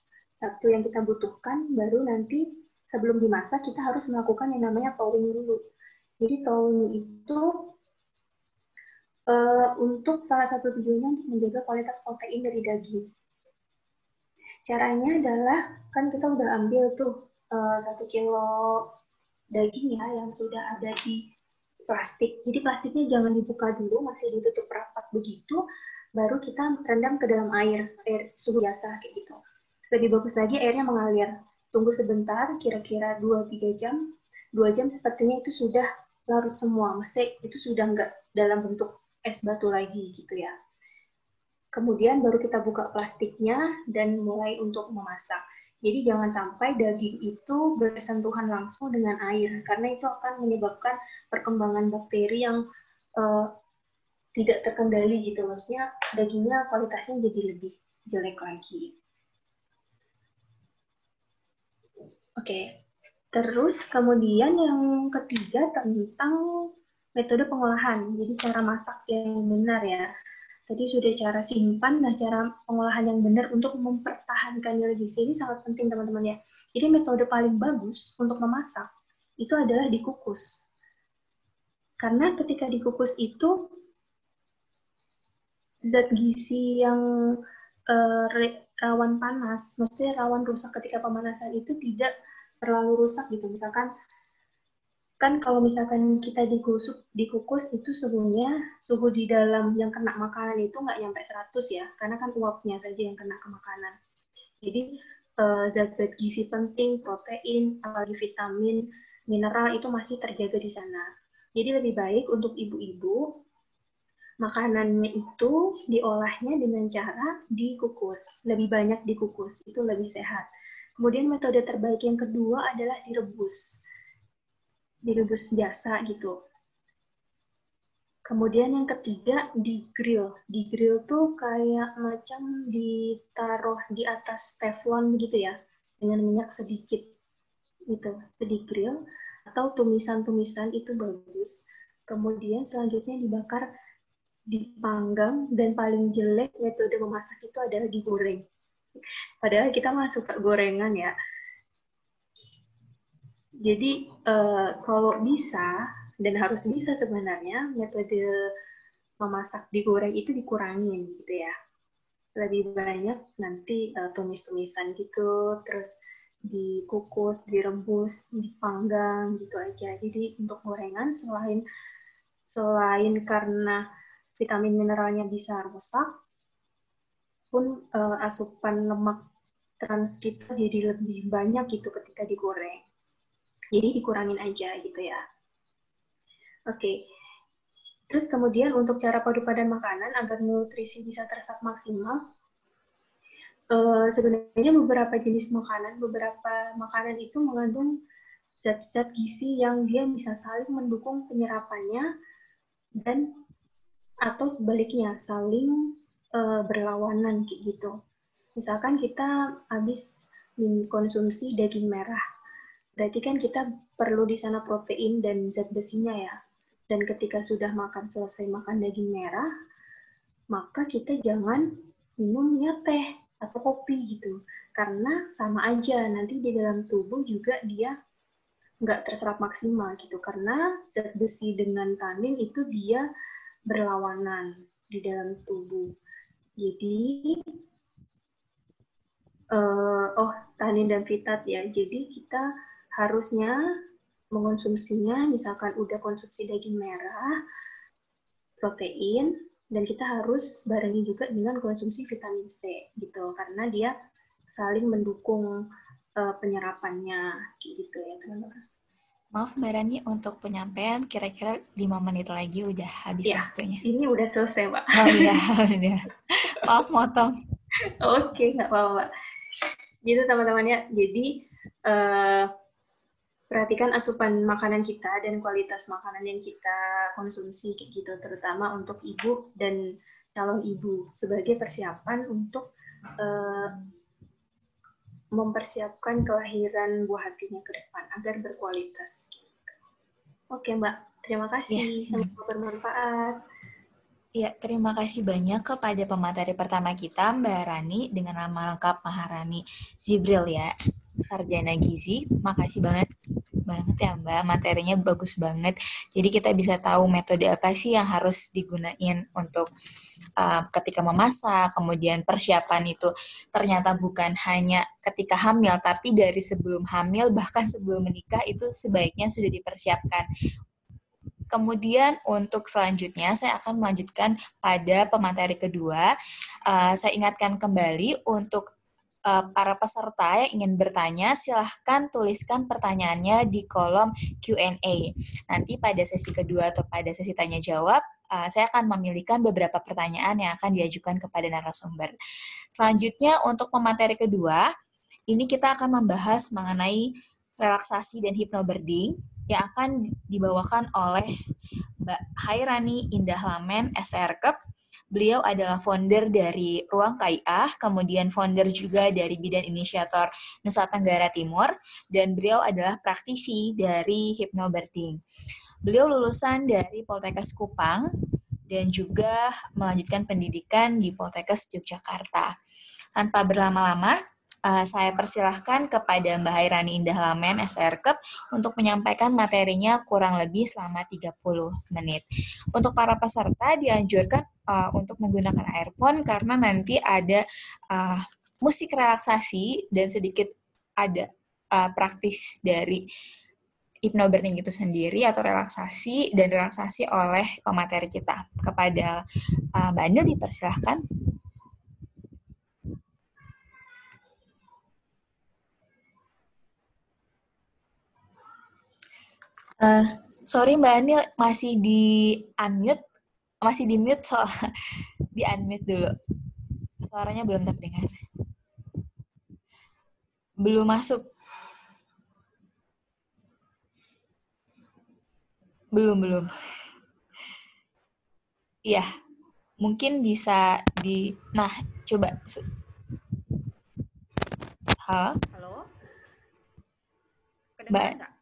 yang kita butuhkan, baru nanti sebelum dimasak kita harus melakukan yang namanya thawing dulu. Jadi thawing itu untuk salah satu tujuannya untuk menjaga kualitas protein dari daging. Caranya adalah, kan kita udah ambil tuh 1 kilo daging ya yang sudah ada di plastik. Jadi plastiknya jangan dibuka dulu, masih ditutup rapat begitu, baru kita rendam ke dalam air suhu biasa kayak gitu. Lebih bagus lagi airnya mengalir. Tunggu sebentar, kira-kira 2-3 jam. 2 jam sepertinya itu sudah larut semua, mesti itu sudah nggak dalam bentuk es batu lagi gitu ya. Kemudian baru kita buka plastiknya dan mulai untuk memasak. Jadi jangan sampai daging itu bersentuhan langsung dengan air, karena itu akan menyebabkan perkembangan bakteri yang tidak terkendali gitu. Maksudnya dagingnya kualitasnya jadi lebih jelek lagi. Oke. Terus kemudian yang ketiga tentang metode pengolahan. Jadi cara masak yang benar ya. Tadi sudah cara simpan, nah cara pengolahan yang benar untuk mempertahankan nilai gizi ini sangat penting teman-teman ya. Jadi metode paling bagus untuk memasak itu adalah dikukus. Karena ketika dikukus itu zat gizi yang rawan panas, maksudnya rawan rusak ketika pemanasan itu tidak terlalu rusak gitu. Misalkan kan kalau misalkan kita dikukus itu suhu di dalam yang kena makanan itu nggak nyampe 100 ya, karena kan uapnya saja yang kena ke makanan. Jadi zat-zat gizi penting, protein, apalagi vitamin, mineral itu masih terjaga di sana. Jadi lebih baik untuk ibu-ibu makanannya itu diolahnya dengan cara dikukus, lebih banyak dikukus, itu lebih sehat. Kemudian metode terbaik yang kedua adalah direbus biasa gitu. Kemudian yang ketiga di grill. Di grill tuh kayak macam ditaruh di atas teflon gitu ya, dengan minyak sedikit gitu. Di grill atau tumisan-tumisan itu bagus. Kemudian selanjutnya dibakar, dipanggang, dan paling jelek metode memasak itu adalah digoreng. Padahal kita mah suka gorengan ya. Jadi kalau bisa, dan harus bisa sebenarnya, metode memasak digoreng itu dikurangin gitu ya. Lebih banyak nanti tumis-tumisan gitu, terus dikukus, direbus, dipanggang gitu aja. Jadi untuk gorengan selain karena vitamin mineralnya bisa rusak, pun asupan lemak trans kita jadi lebih banyak gitu ketika digoreng. Jadi dikurangin aja gitu ya. Oke. Terus kemudian untuk cara padupadan makanan agar nutrisi bisa terserap maksimal, sebenarnya beberapa makanan itu mengandung zat-zat gizi yang dia bisa saling mendukung penyerapannya dan atau sebaliknya saling berlawanan gitu. Misalkan kita habis konsumsi daging merah, berarti kan kita perlu di sana protein dan zat besinya ya. Dan ketika sudah selesai makan daging merah, maka kita jangan minumnya teh atau kopi gitu. Karena sama aja, nanti di dalam tubuh juga dia nggak terserap maksimal gitu. Karena zat besi dengan tanin itu dia berlawanan di dalam tubuh. Jadi, tanin dan fitat ya. Jadi kita harusnya mengonsumsinya, misalkan udah konsumsi daging merah, protein, dan kita harus barengi juga dengan konsumsi vitamin C gitu, karena dia saling mendukung penyerapannya gitu ya teman-teman. Maaf Mbak Rani, untuk penyampaian kira-kira 5 menit lagi udah habis ya, waktunya. Ini udah selesai, Pak. Oh iya, udah. Maaf motong. Oke, nggak apa-apa. Gitu teman-teman ya. Jadi perhatikan asupan makanan kita dan kualitas makanan yang kita konsumsi gitu, terutama untuk ibu dan calon ibu sebagai persiapan untuk mempersiapkan kelahiran buah hatinya ke depan agar berkualitas. Oke Mbak, terima kasih. Semoga bermanfaat. Ya, terima kasih banyak kepada pemateri pertama kita, Mbak Rani, dengan nama lengkap Maharani Zibril ya, Sarjana Gizi. Makasih banget ya Mbak, materinya bagus banget. Jadi kita bisa tahu metode apa sih yang harus digunain untuk ketika memasak, kemudian persiapan itu ternyata bukan hanya ketika hamil, tapi dari sebelum hamil, bahkan sebelum menikah itu sebaiknya sudah dipersiapkan. Kemudian untuk selanjutnya saya akan melanjutkan pada pemateri kedua. Saya ingatkan kembali untuk para peserta yang ingin bertanya, silahkan tuliskan pertanyaannya di kolom Q&A. Nanti pada sesi kedua atau pada sesi tanya-jawab, saya akan memilihkan beberapa pertanyaan yang akan diajukan kepada narasumber. Selanjutnya, untuk pemateri kedua, ini kita akan membahas mengenai relaksasi dan hypnobirthing yang akan dibawakan oleh Mbak Hairani Indah Lamen, STRKEP. Beliau adalah founder dari Ruang KIA, kemudian founder juga dari Bidan Inisiator Nusa Tenggara Timur, dan beliau adalah praktisi dari hypnobirthing. Beliau lulusan dari Poltekkes Kupang dan juga melanjutkan pendidikan di Poltekkes Yogyakarta. Tanpa berlama-lama, saya persilahkan kepada Mbak Hairani Indah Lamen, STRKEP, untuk menyampaikan materinya kurang lebih selama 30 menit. Untuk para peserta dianjurkan untuk menggunakan earphone karena nanti ada musik relaksasi dan sedikit ada praktis dari hypnobirthing itu sendiri atau relaksasi oleh pemateri kita. Kepada Mbak Anil dipersilahkan. Sorry Mbak Anil, masih di mute soal di unmute dulu. Suaranya belum terdengar. Belum masuk. Belum. Iya, mungkin bisa nah, coba. Halo? Halo? Kedengaran nggak?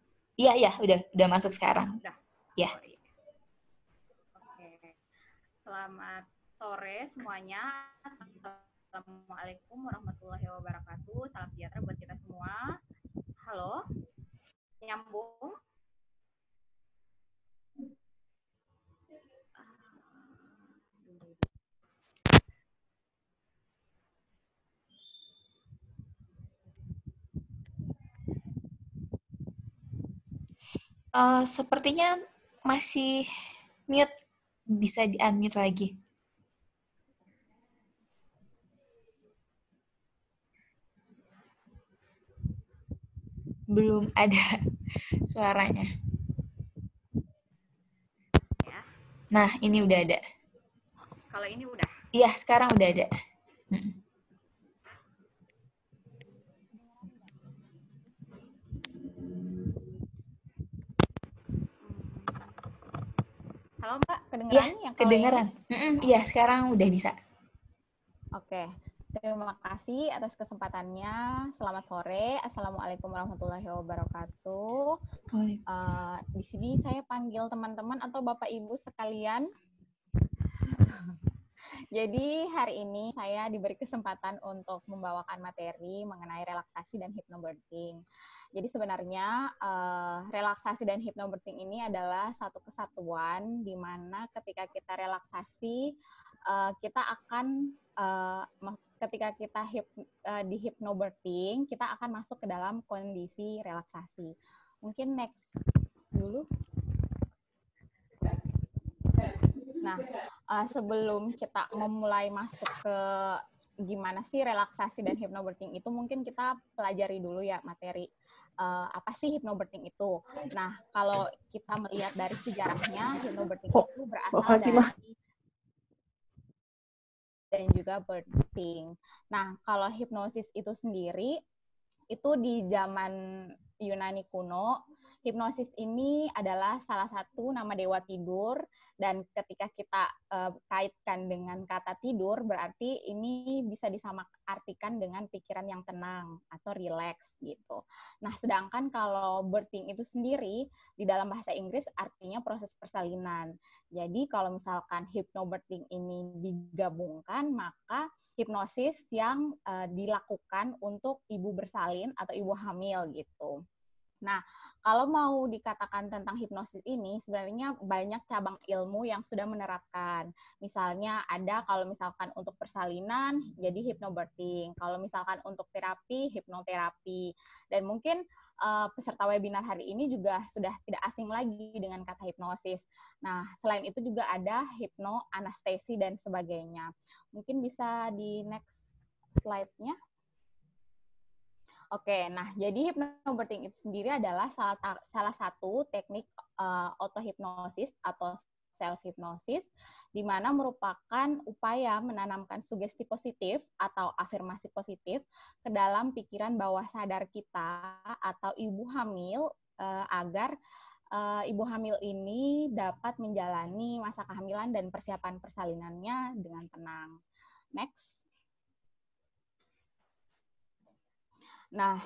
Iya, udah masuk sekarang. Udah? Ya. Oh, iya. Oke. Selamat sore semuanya. Assalamualaikum warahmatullahi wabarakatuh. Salam sejahtera buat kita semua. Halo? Nyambung? Sepertinya masih mute. Bisa di-unmute lagi. Belum ada suaranya. Ya. Nah, ini udah ada. Kalau ini udah? Iya, sekarang udah ada. Halo Mbak, kedengeran yang kalau kedengeran. ini? Iya, sekarang udah bisa. Oke, terima kasih atas kesempatannya. Selamat sore. Assalamualaikum warahmatullahi wabarakatuh. Di sini saya panggil teman-teman atau Bapak Ibu sekalian. Jadi hari ini saya diberi kesempatan untuk membawakan materi mengenai relaksasi dan hypnobirthing. Jadi sebenarnya relaksasi dan hypnobirthing ini adalah satu kesatuan di mana ketika kita relaksasi kita akan ketika kita di hypnobirthing kita akan masuk ke dalam kondisi relaksasi. Mungkin next dulu. Nah, sebelum kita memulai masuk ke gimana sih relaksasi dan hypnobirthing itu, mungkin kita pelajari dulu ya materi apa sih hypnobirthing itu. Nah, kalau kita melihat dari sejarahnya, hypnobirthing itu berasal dari dan juga birthing. Nah, kalau hipnosis itu sendiri, itu di zaman Yunani kuno, hipnosis ini adalah salah satu nama dewa tidur, dan ketika kita kaitkan dengan kata tidur, berarti ini bisa disamaartikan dengan pikiran yang tenang atau relax gitu. Nah, sedangkan kalau birthing itu sendiri, di dalam bahasa Inggris artinya proses persalinan. Jadi kalau misalkan hypnobirthing ini digabungkan, maka hipnosis yang dilakukan untuk ibu bersalin atau ibu hamil gitu. Nah, kalau mau dikatakan tentang hipnosis ini, sebenarnya banyak cabang ilmu yang sudah menerapkan. Misalnya ada kalau misalkan untuk persalinan, jadi hypnobirthing. Kalau misalkan untuk terapi, hipnoterapi. Dan mungkin peserta webinar hari ini juga sudah tidak asing lagi dengan kata hipnosis. Nah, selain itu juga ada hipnoanestesi dan sebagainya. Mungkin bisa di next slide-nya. Oke, nah jadi hypnobirthing itu sendiri adalah salah satu teknik autohipnosis atau self-hypnosis, di mana merupakan upaya menanamkan sugesti positif atau afirmasi positif ke dalam pikiran bawah sadar kita atau ibu hamil agar ibu hamil ini dapat menjalani masa kehamilan dan persiapan persalinannya dengan tenang. Next. Nah,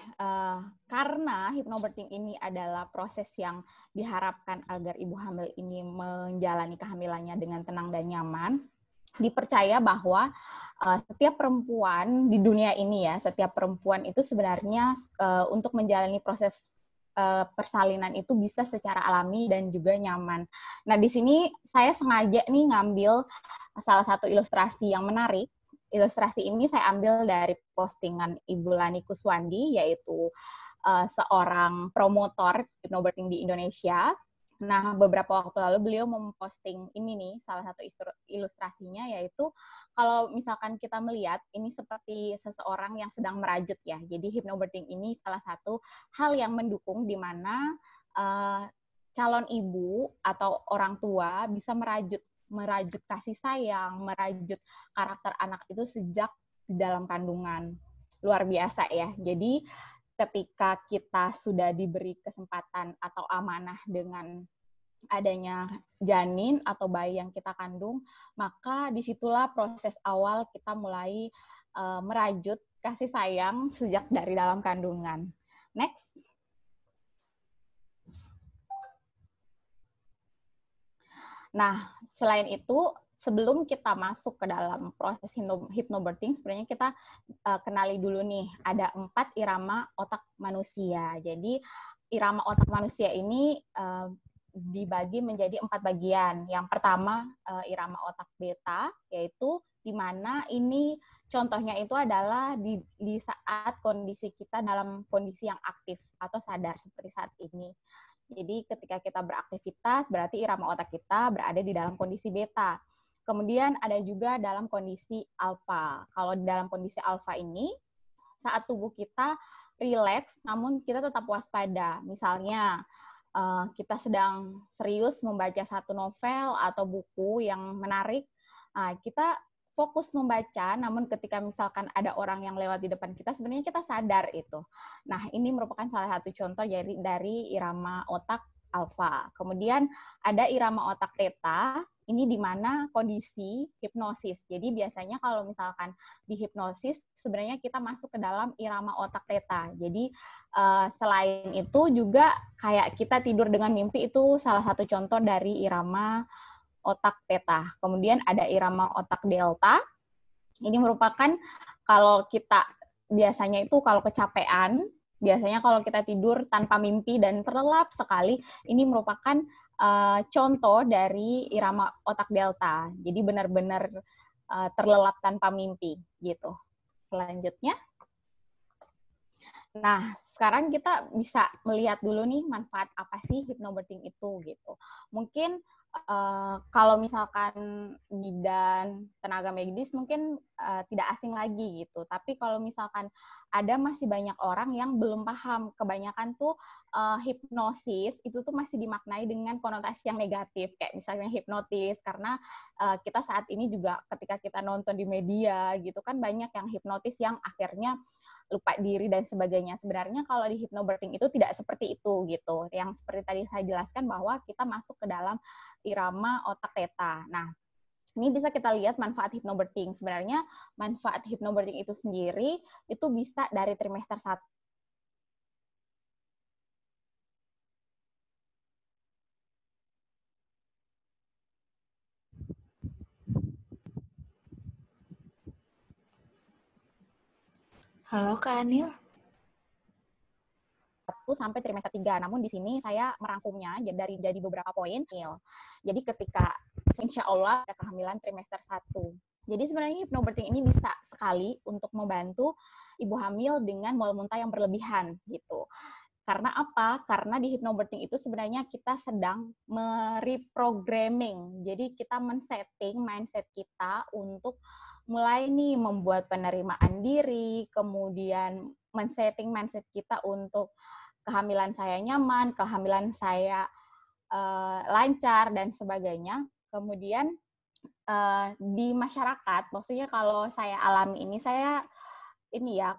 karena hypnobirthing ini adalah proses yang diharapkan agar ibu hamil ini menjalani kehamilannya dengan tenang dan nyaman, dipercaya bahwa setiap perempuan di dunia ini ya, setiap perempuan itu sebenarnya untuk menjalani proses persalinan itu bisa secara alami dan juga nyaman. Nah, di sini saya sengaja nih ngambil salah satu ilustrasi yang menarik. Ilustrasi ini saya ambil dari postingan Ibu Lani Kuswandi, yaitu seorang promotor hypnobirthing di Indonesia. Nah, beberapa waktu lalu beliau memposting ini nih, salah satu ilustrasinya, yaitu kalau misalkan kita melihat, ini seperti seseorang yang sedang merajut ya. Jadi hypnobirthing ini salah satu hal yang mendukung di mana calon ibu atau orang tua bisa merajut kasih sayang, merajut karakter anak itu sejak di dalam kandungan. Luar biasa ya. Jadi ketika kita sudah diberi kesempatan atau amanah dengan adanya janin atau bayi yang kita kandung, maka disitulah proses awal kita mulai merajut kasih sayang sejak dari dalam kandungan. Next. Nah, selain itu, sebelum kita masuk ke dalam proses hypnobirthing, sebenarnya kita kenali dulu nih, ada 4 irama otak manusia. Jadi, irama otak manusia ini dibagi menjadi 4 bagian. Yang pertama, irama otak beta, yaitu di mana ini contohnya itu adalah di saat kondisi kita dalam kondisi yang aktif atau sadar seperti saat ini. Jadi ketika kita beraktivitas, berarti irama otak kita berada di dalam kondisi beta. Kemudian ada juga dalam kondisi alfa. Kalau di dalam kondisi alfa ini, saat tubuh kita rileks, namun kita tetap waspada. Misalnya, kita sedang serius membaca satu novel atau buku yang menarik, kita fokus membaca, namun ketika misalkan ada orang yang lewat di depan kita, sebenarnya kita sadar itu. Nah, ini merupakan salah satu contoh dari irama otak alfa. Kemudian ada irama otak theta, ini di mana kondisi hipnosis. Jadi biasanya kalau misalkan di hipnosis, sebenarnya kita masuk ke dalam irama otak theta. Jadi selain itu juga kayak kita tidur dengan mimpi, itu salah satu contoh dari irama otak theta. Kemudian ada irama otak delta. Ini merupakan kalau kita biasanya itu kalau kecapean, biasanya kalau kita tidur tanpa mimpi dan terlelap sekali, ini merupakan contoh dari irama otak delta. Jadi benar-benar terlelap tanpa mimpi gitu. Selanjutnya. Nah, sekarang kita bisa melihat dulu nih manfaat apa sih hypnobirthing itu gitu. Mungkin kalau misalkan bidan tenaga medis mungkin tidak asing lagi gitu. Tapi kalau misalkan ada masih banyak orang yang belum paham, kebanyakan tuh hipnosis itu tuh masih dimaknai dengan konotasi yang negatif, kayak misalnya hipnotis, karena kita saat ini juga ketika kita nonton di media gitu kan banyak yang hipnotis yang akhirnya lupa diri dan sebagainya. Sebenarnya kalau di hypnobirthing itu tidak seperti itu gitu. Yang seperti tadi saya jelaskan bahwa kita masuk ke dalam irama otak theta. Nah, ini bisa kita lihat manfaat hypnobirthing. Sebenarnya manfaat hypnobirthing itu sendiri itu bisa dari trimester 1. Halo Kak Anil. 1 sampai trimester 3. Namun di sini saya merangkumnya jadi beberapa poin. Jadi ketika insya Allah ada kehamilan trimester 1. Jadi sebenarnya hypnobirthing ini bisa sekali untuk membantu ibu hamil dengan mual muntah yang berlebihan gitu. Karena apa? Karena di hypnobirthing itu sebenarnya kita sedang mereprogramming. Jadi kita men-setting mindset kita untuk mulai nih membuat penerimaan diri, kemudian men-setting mindset kita untuk kehamilan saya nyaman, kehamilan saya lancar, dan sebagainya. Kemudian di masyarakat, maksudnya kalau saya alami ini,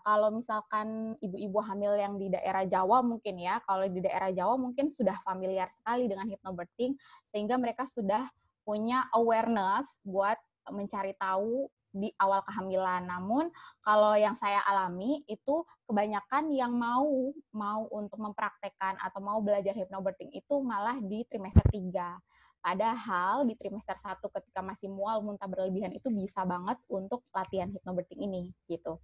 kalau misalkan ibu-ibu hamil yang di daerah Jawa mungkin ya, kalau di daerah Jawa mungkin sudah familiar sekali dengan hypnobirthing, sehingga mereka sudah punya awareness buat mencari tahu di awal kehamilan. Namun kalau yang saya alami itu kebanyakan yang mau untuk mempraktekkan atau mau belajar hypnobirthing itu malah di trimester 3. Padahal di trimester 1 ketika masih mual, muntah berlebihan itu bisa banget untuk latihan hypnobirthing ini gitu.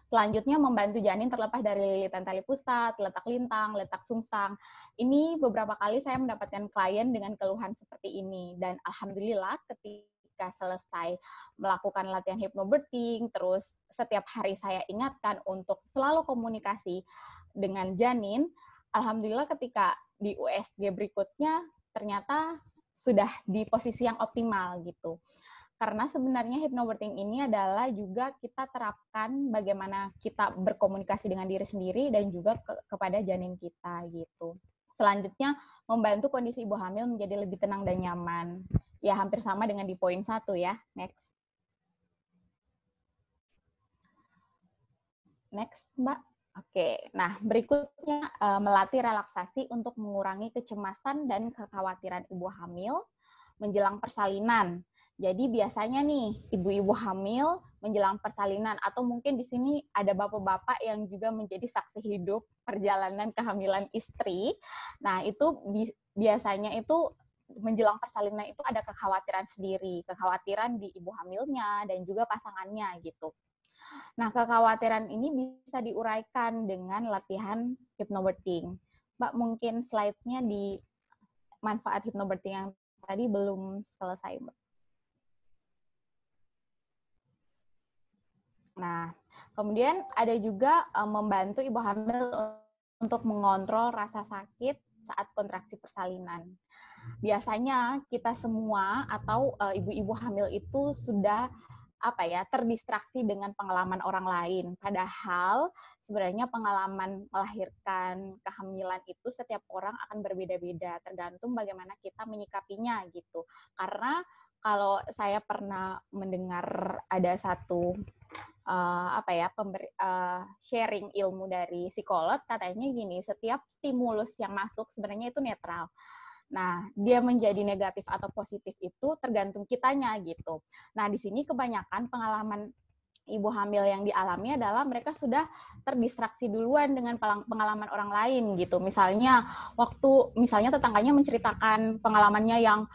Selanjutnya membantu janin terlepas dari lilitan tali pusat, letak lintang, letak sungsang. Ini beberapa kali saya mendapatkan klien dengan keluhan seperti ini, dan alhamdulillah ketika selesai melakukan latihan hypnobirthing, terus setiap hari saya ingatkan untuk selalu komunikasi dengan janin, alhamdulillah ketika di USG berikutnya ternyata sudah di posisi yang optimal gitu. Karena sebenarnya hypnobirthing ini adalah juga kita terapkan bagaimana kita berkomunikasi dengan diri sendiri dan juga kepada janin kita gitu. Selanjutnya, membantu kondisi ibu hamil menjadi lebih tenang dan nyaman. Ya, hampir sama dengan di poin 1 ya. Next. Next, Mbak. Oke, nah berikutnya melatih relaksasi untuk mengurangi kecemasan dan kekhawatiran ibu hamil menjelang persalinan. Jadi biasanya nih ibu-ibu hamil menjelang persalinan, atau mungkin di sini ada bapak-bapak yang juga menjadi saksi hidup perjalanan kehamilan istri. Nah, itu biasanya itu menjelang persalinan itu ada kekhawatiran sendiri, kekhawatiran di ibu hamilnya dan juga pasangannya gitu. Nah, kekhawatiran ini bisa diuraikan dengan latihan hypnobirthing. Mbak, mungkin slide-nya di manfaat hypnobirthing yang tadi belum selesai, Mbak. Nah, kemudian ada juga membantu ibu hamil untuk mengontrol rasa sakit saat kontraksi persalinan. Biasanya kita semua atau ibu-ibu hamil itu sudah terdistraksi dengan pengalaman orang lain. Padahal sebenarnya pengalaman melahirkan kehamilan itu setiap orang akan berbeda-beda, tergantung bagaimana kita menyikapinya gitu. Karena kalau saya pernah mendengar ada satu sharing ilmu dari psikolog, katanya gini, setiap stimulus yang masuk sebenarnya itu netral. Nah, dia menjadi negatif atau positif itu tergantung kitanya gitu. Nah, di sini kebanyakan pengalaman ibu hamil yang dialami adalah mereka sudah terdistraksi duluan dengan pengalaman orang lain gitu. Misalnya tetangganya menceritakan pengalamannya yang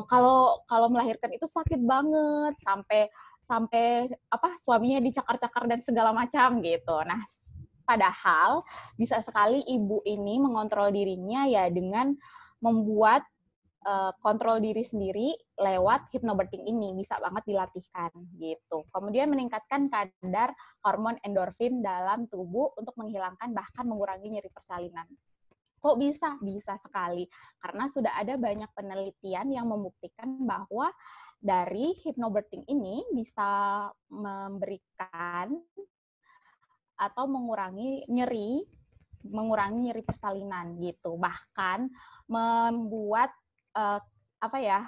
kalau melahirkan itu sakit banget sampai suaminya dicakar-cakar dan segala macam gitu. Nah, padahal bisa sekali ibu ini mengontrol dirinya ya dengan membuat kontrol diri sendiri lewat hypnobirthing ini, bisa banget dilatihkan gitu. Kemudian meningkatkan kadar hormon endorfin dalam tubuh untuk menghilangkan bahkan mengurangi nyeri persalinan. Kok bisa? Bisa sekali. Karena sudah ada banyak penelitian yang membuktikan bahwa dari hypnobirthing ini bisa memberikan atau mengurangi nyeri persalinan gitu. Bahkan membuat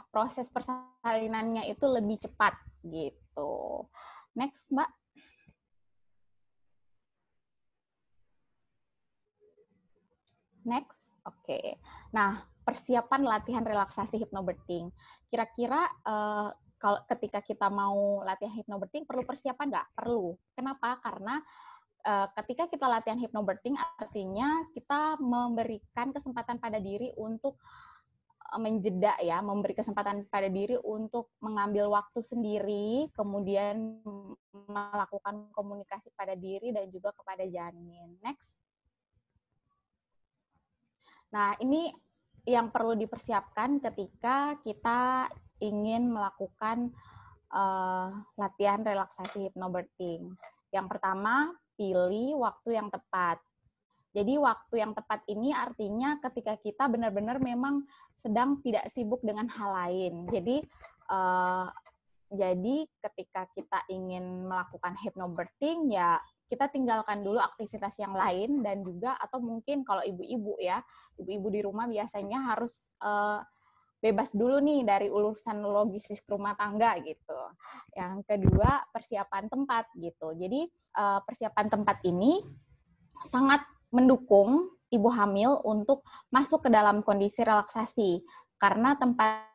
proses persalinannya itu lebih cepat gitu. Next, Mbak. Next. Oke. Nah, persiapan latihan relaksasi hypnobirthing. Kira-kira kalau ketika kita mau latihan hypnobirthing perlu persiapan nggak? Perlu. Kenapa? Karena ketika kita latihan hypnobirthing artinya kita memberikan kesempatan pada diri untuk menjeda ya, memberi kesempatan pada diri untuk mengambil waktu sendiri, kemudian melakukan komunikasi pada diri dan juga kepada janin. Next. Nah, ini yang perlu dipersiapkan ketika kita ingin melakukan latihan relaksasi hypnobirthing. Yang pertama, pilih waktu yang tepat. Jadi waktu yang tepat ini artinya ketika kita benar-benar memang sedang tidak sibuk dengan hal lain. Jadi ketika kita ingin melakukan hypnobirthing ya kita tinggalkan dulu aktivitas yang lain, dan juga atau mungkin kalau ibu-ibu ya, ibu-ibu di rumah biasanya harus bebas dulu nih dari urusan logistis rumah tangga gitu. Yang kedua, persiapan tempat gitu. Jadi persiapan tempat ini sangat mendukung ibu hamil untuk masuk ke dalam kondisi relaksasi, karena tempat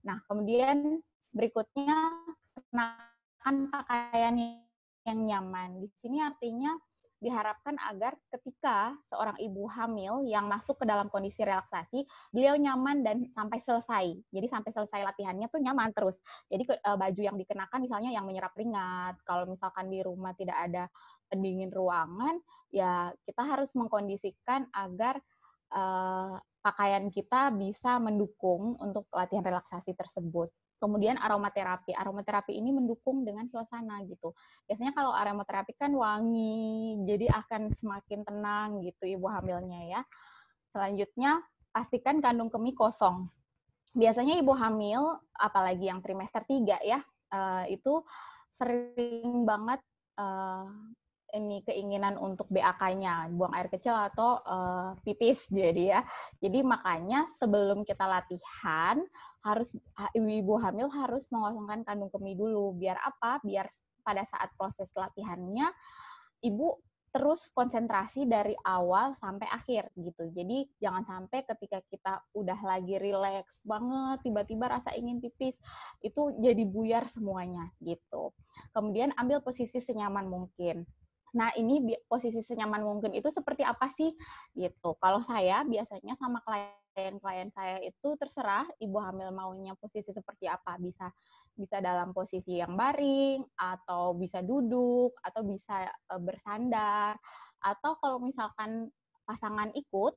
Nah, kemudian berikutnya, kenakan pakaian yang nyaman. Di sini artinya diharapkan agar ketika seorang ibu hamil yang masuk ke dalam kondisi relaksasi, beliau nyaman dan sampai selesai. Jadi sampai selesai latihannya tuh nyaman terus. Jadi baju yang dikenakan misalnya yang menyerap keringat. Kalau misalkan di rumah tidak ada pendingin ruangan, ya kita harus mengkondisikan agar pakaian kita bisa mendukung untuk latihan relaksasi tersebut. Kemudian aromaterapi. Aromaterapi ini mendukung dengan suasana gitu. Biasanya kalau aromaterapi kan wangi, jadi akan semakin tenang gitu ibu hamilnya ya. Selanjutnya, pastikan kandung kemih kosong. Biasanya ibu hamil, apalagi yang trimester 3 ya, itu sering banget ini keinginan untuk BAK-nya, buang air kecil atau pipis jadi ya. Jadi makanya sebelum kita latihan harus ibu hamil harus mengosongkan kandung kemih dulu. Biar apa? Biar pada saat proses latihannya ibu terus konsentrasi dari awal sampai akhir gitu. Jadi jangan sampai ketika kita udah lagi rileks banget tiba-tiba rasa ingin pipis itu jadi buyar semuanya gitu. Kemudian ambil posisi senyaman mungkin. Nah, ini posisi senyaman mungkin itu seperti apa sih? Gitu. Kalau saya biasanya sama klien-klien saya itu terserah ibu hamil maunya posisi seperti apa. Bisa dalam posisi yang baring, atau bisa duduk, atau bisa bersandar. Atau kalau misalkan pasangan ikut,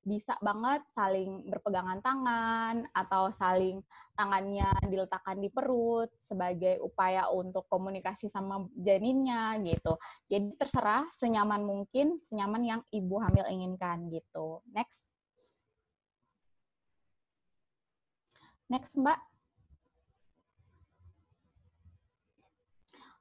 bisa banget saling berpegangan tangan, atau saling tangannya diletakkan di perut sebagai upaya untuk komunikasi sama janinnya gitu. Jadi terserah senyaman mungkin, senyaman yang ibu hamil inginkan gitu. Next. Next, Mbak.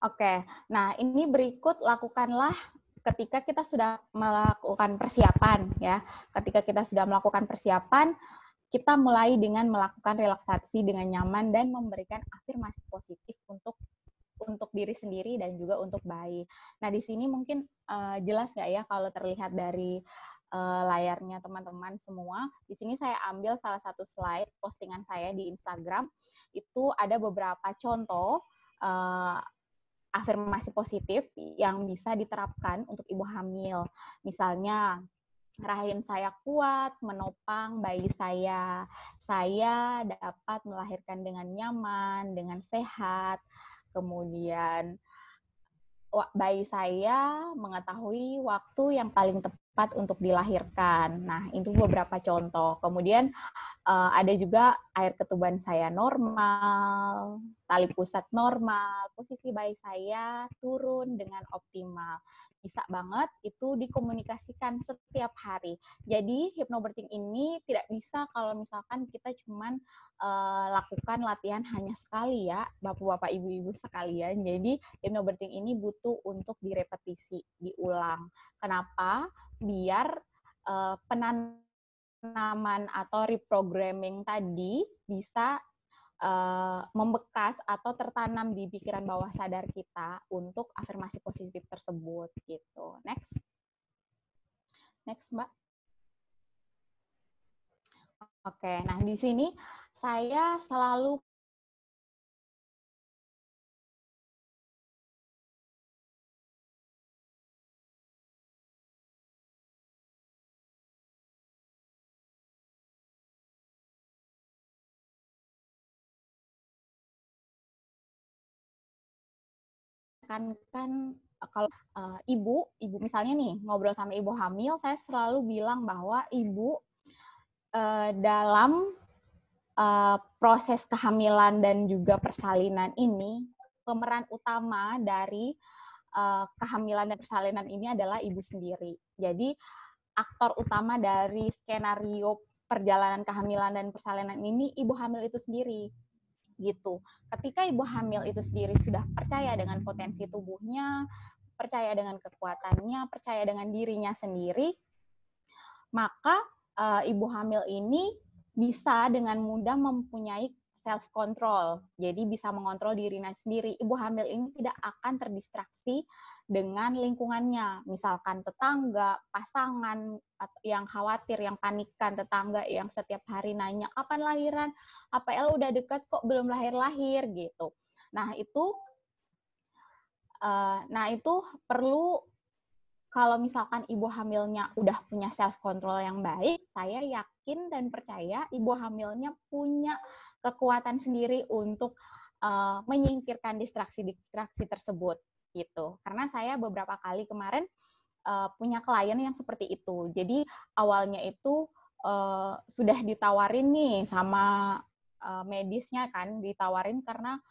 Oke, nah ini berikut lakukanlah ketika kita sudah melakukan persiapan ya. Ketika kita sudah melakukan persiapan, kita mulai dengan melakukan relaksasi dengan nyaman dan memberikan afirmasi positif untuk diri sendiri dan juga untuk bayi. Nah, di sini mungkin jelas nggak ya kalau terlihat dari layarnya teman-teman semua. Di sini saya ambil salah satu slide postingan saya di Instagram. Itu ada beberapa contoh afirmasi positif yang bisa diterapkan untuk ibu hamil. Misalnya, rahim saya kuat menopang bayi saya. Saya dapat melahirkan dengan nyaman, dengan sehat. Kemudian, bayi saya mengetahui waktu yang paling tepat untuk dilahirkan. Nah, itu beberapa contoh. Kemudian ada juga air ketuban saya normal, tali pusat normal, posisi bayi saya turun dengan optimal. Bisa banget itu dikomunikasikan setiap hari. Jadi hypnobirthing ini tidak bisa kalau misalkan kita cuman lakukan latihan hanya sekali ya, bapak-bapak, ibu-ibu sekalian. Jadi hypnobirthing ini butuh untuk direpetisi, diulang. Kenapa? Biar penanaman atau reprogramming tadi bisa membekas atau tertanam di pikiran bawah sadar kita untuk afirmasi positif tersebut gitu. Next. Next, Mbak. Oke, nah di sini saya selalu kan kalau ibu misalnya nih ngobrol sama ibu hamil, saya selalu bilang bahwa ibu dalam proses kehamilan dan juga persalinan ini, pemeran utama dari kehamilan dan persalinan ini adalah ibu sendiri. Jadi aktor utama dari skenario perjalanan kehamilan dan persalinan ini ibu hamil itu sendiri gitu. Ketika ibu hamil itu sendiri sudah percaya dengan potensi tubuhnya, percaya dengan kekuatannya, percaya dengan dirinya sendiri, maka ibu hamil ini bisa dengan mudah mempunyai self control. Jadi bisa mengontrol dirinya sendiri. Ibu hamil ini tidak akan terdistraksi dengan lingkungannya. Misalkan tetangga, pasangan yang khawatir, yang panikan, tetangga yang setiap hari nanya kapan lahiran, apa El udah dekat kok belum lahir-lahir gitu. Nah, itu perlu. Kalau misalkan ibu hamilnya udah punya self control yang baik, saya yakin dan percaya ibu hamilnya punya kekuatan sendiri untuk menyingkirkan distraksi-distraksi tersebut gitu. Karena saya beberapa kali kemarin punya klien yang seperti itu. Jadi awalnya itu sudah ditawarin nih sama medisnya kan, ditawarin karena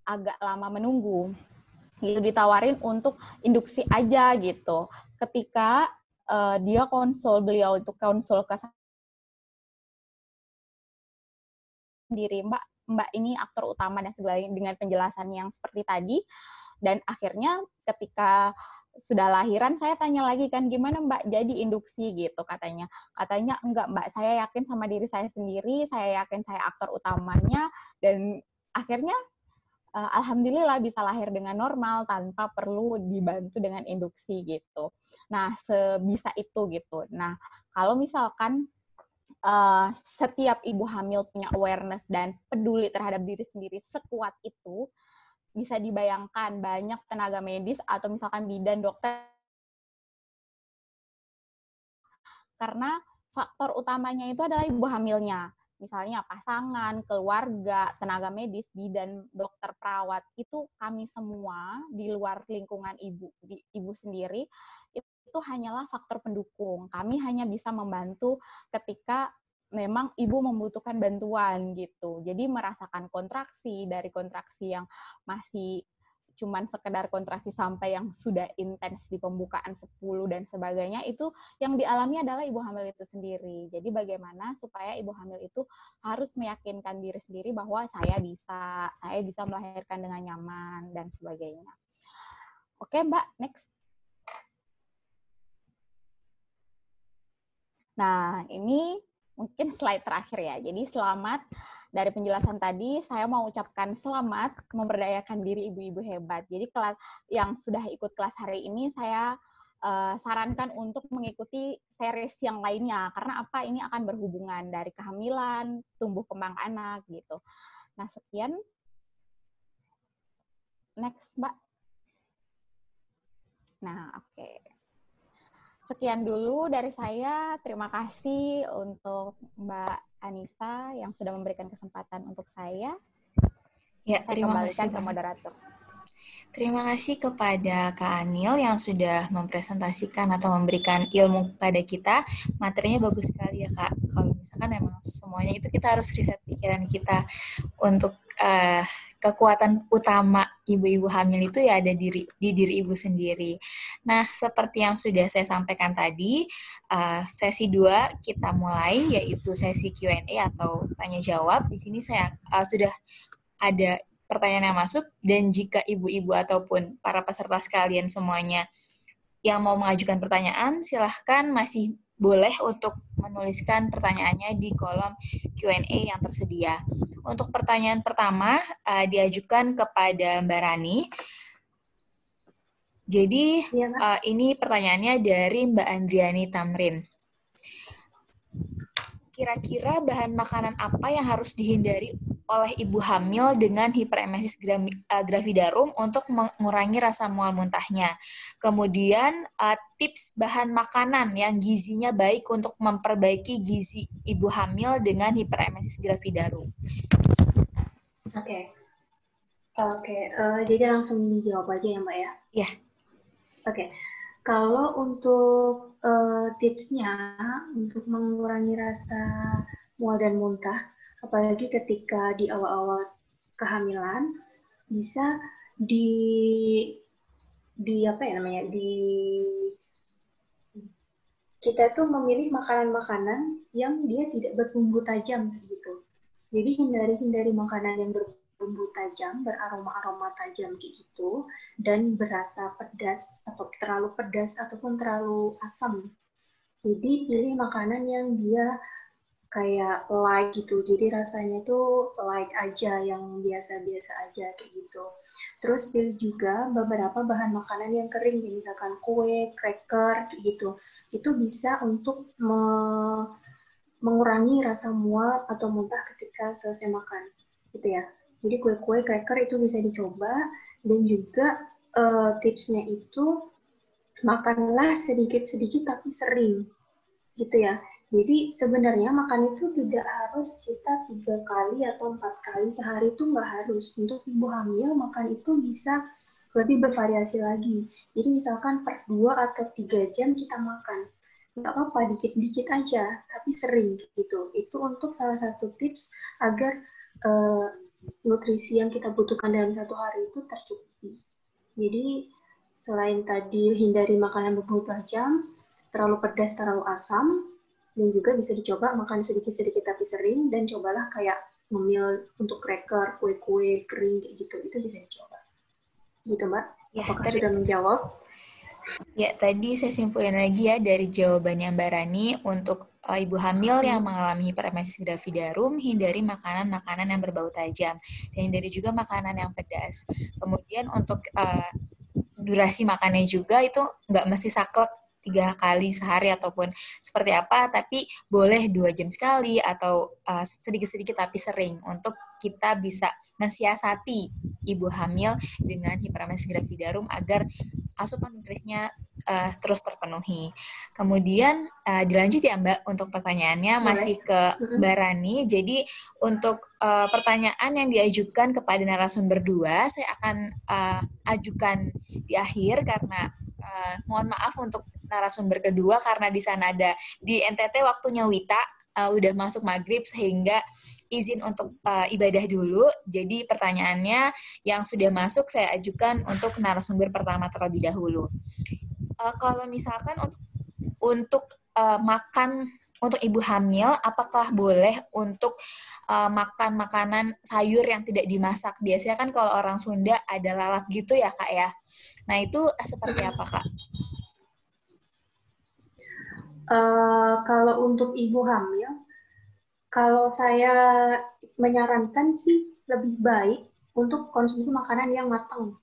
agak lama menunggu. Gitu, ditawarin untuk induksi aja gitu. Ketika dia beliau itu konsul ke sendiri, Mbak ini aktor utama dan sebagainya dengan penjelasan yang seperti tadi. Dan akhirnya ketika sudah lahiran, saya tanya lagi kan, gimana Mbak jadi induksi gitu katanya. Katanya enggak Mbak, saya yakin sama diri saya sendiri, saya yakin saya aktor utamanya, dan akhirnya alhamdulillah bisa lahir dengan normal tanpa perlu dibantu dengan induksi gitu. Nah, sebisa itu gitu. Nah, kalau misalkan setiap ibu hamil punya awareness dan peduli terhadap diri sendiri sekuat itu, bisa dibayangkan banyak tenaga medis atau misalkan bidan, dokter, karena faktor utamanya itu adalah ibu hamilnya. Misalnya pasangan, keluarga, tenaga medis, bidan, dokter, perawat, itu kami semua di luar lingkungan ibu sendiri, itu hanyalah faktor pendukung. Kami hanya bisa membantu ketika memang ibu membutuhkan bantuan gitu. Jadi merasakan kontraksi, dari kontraksi yang masih cuman sekedar kontraksi sampai yang sudah intens di pembukaan 10 dan sebagainya, itu yang dialami adalah ibu hamil itu sendiri. Jadi bagaimana supaya ibu hamil itu harus meyakinkan diri sendiri bahwa saya bisa melahirkan dengan nyaman dan sebagainya. Oke, Mbak, next. Nah, ini mungkin slide terakhir ya. Jadi selamat dari penjelasan tadi, saya mau ucapkan selamat memberdayakan diri ibu-ibu hebat. Jadi kelas yang sudah ikut kelas hari ini, saya sarankan untuk mengikuti series yang lainnya. Karena apa? Ini akan berhubungan dari kehamilan, tumbuh kembang anak gitu. Nah, sekian. Next, Mbak. Nah, oke. Sekian dulu dari saya. Terima kasih untuk Mbak Anissa yang sudah memberikan kesempatan untuk saya. Ya, terima kembalikan kasih ke moderator. Terima kasih kepada Kak Anil yang sudah mempresentasikan atau memberikan ilmu kepada kita. Materinya bagus sekali ya Kak. Kalau misalkan memang semuanya itu kita harus riset pikiran kita untuk kekuatan utama ibu-ibu hamil itu ya ada di diri ibu sendiri. Nah, seperti yang sudah saya sampaikan tadi, sesi 2 kita mulai, yaitu sesi Q&A atau tanya jawab. Di sini saya sudah ada pertanyaan yang masuk, dan jika ibu-ibu ataupun para peserta sekalian semuanya yang mau mengajukan pertanyaan, silahkan masih boleh untuk menuliskan pertanyaannya di kolom Q&A yang tersedia. Untuk pertanyaan pertama diajukan kepada Mbak Rani. Jadi ini pertanyaannya dari Mbak Andriani Tamrin. Kira-kira bahan makanan apa yang harus dihindari oleh ibu hamil dengan hiperemesis gravidarum untuk mengurangi rasa mual muntahnya? Kemudian tips bahan makanan yang gizinya baik untuk memperbaiki gizi ibu hamil dengan hiperemesis gravidarum. Oke, jadi langsung dijawab aja ya Mbak ya? Iya. Oke. Kalau untuk tipsnya untuk mengurangi rasa mual dan muntah, apalagi ketika di awal-awal kehamilan, bisa kita tuh memilih makanan-makanan yang dia tidak berbumbu tajam gitu. Jadi hindari makanan yang berbumbu tajam, beraroma-aroma tajam kayak gitu, dan berasa pedas atau terlalu pedas ataupun terlalu asam. Jadi pilih makanan yang dia kayak light gitu, jadi rasanya tuh light aja, yang biasa-biasa aja kayak gitu. Terus pilih juga beberapa bahan makanan yang kering, misalkan kue, cracker gitu. Itu bisa untuk mengurangi rasa mual atau muntah ketika selesai makan, gitu ya. Jadi kue-kue, cracker itu bisa dicoba, dan juga tipsnya itu makanlah sedikit-sedikit tapi sering, gitu ya. Jadi sebenarnya makan itu tidak harus kita 3 kali atau 4 kali sehari, itu nggak harus. Untuk ibu hamil makan itu bisa lebih bervariasi lagi. Jadi misalkan per 2 atau 3 jam kita makan. Nggak apa-apa, dikit-dikit aja, tapi sering gitu. Itu untuk salah satu tips agar nutrisi yang kita butuhkan dalam satu hari itu tercukupi. Jadi selain tadi hindari makanan berbau tajam, terlalu pedas, terlalu asam, dan juga bisa dicoba makan sedikit-sedikit tapi sering, dan cobalah kayak ngemil untuk cracker, kue-kue kering kayak gitu, itu bisa dicoba. Gitu Mbak, Ya, apakah sudah menjawab? Ya, tadi saya simpulin lagi ya dari jawabannya Mbak Rani, untuk ibu hamil yang mengalami hiperemesis gravidarum, hindari makanan-makanan yang berbau tajam, dan hindari juga makanan yang pedas. Kemudian untuk durasi makannya juga itu nggak mesti saklek 3 kali sehari ataupun seperti apa, tapi boleh 2 jam sekali atau sedikit-sedikit tapi sering, untuk kita bisa mensiasati ibu hamil dengan hiperemesis gravidarum agar asupan nutrisinya terus terpenuhi. Kemudian dilanjut ya Mbak untuk pertanyaannya. Boleh. Masih ke Mbak Rani. Jadi untuk pertanyaan yang diajukan kepada narasumber 2 saya akan ajukan di akhir, karena mohon maaf untuk narasumber kedua karena di sana ada di NTT waktunya Wita udah masuk maghrib, sehingga izin untuk ibadah dulu. Jadi pertanyaannya yang sudah masuk saya ajukan untuk narasumber pertama terlebih dahulu. Kalau misalkan untuk makan untuk ibu hamil, apakah boleh untuk makan makanan sayur yang tidak dimasak? Biasanya kan kalau orang Sunda ada lalap gitu ya Kak ya. Nah itu seperti apa Kak? Kalau untuk ibu hamil, kalau saya menyarankan sih lebih baik untuk konsumsi makanan yang matang.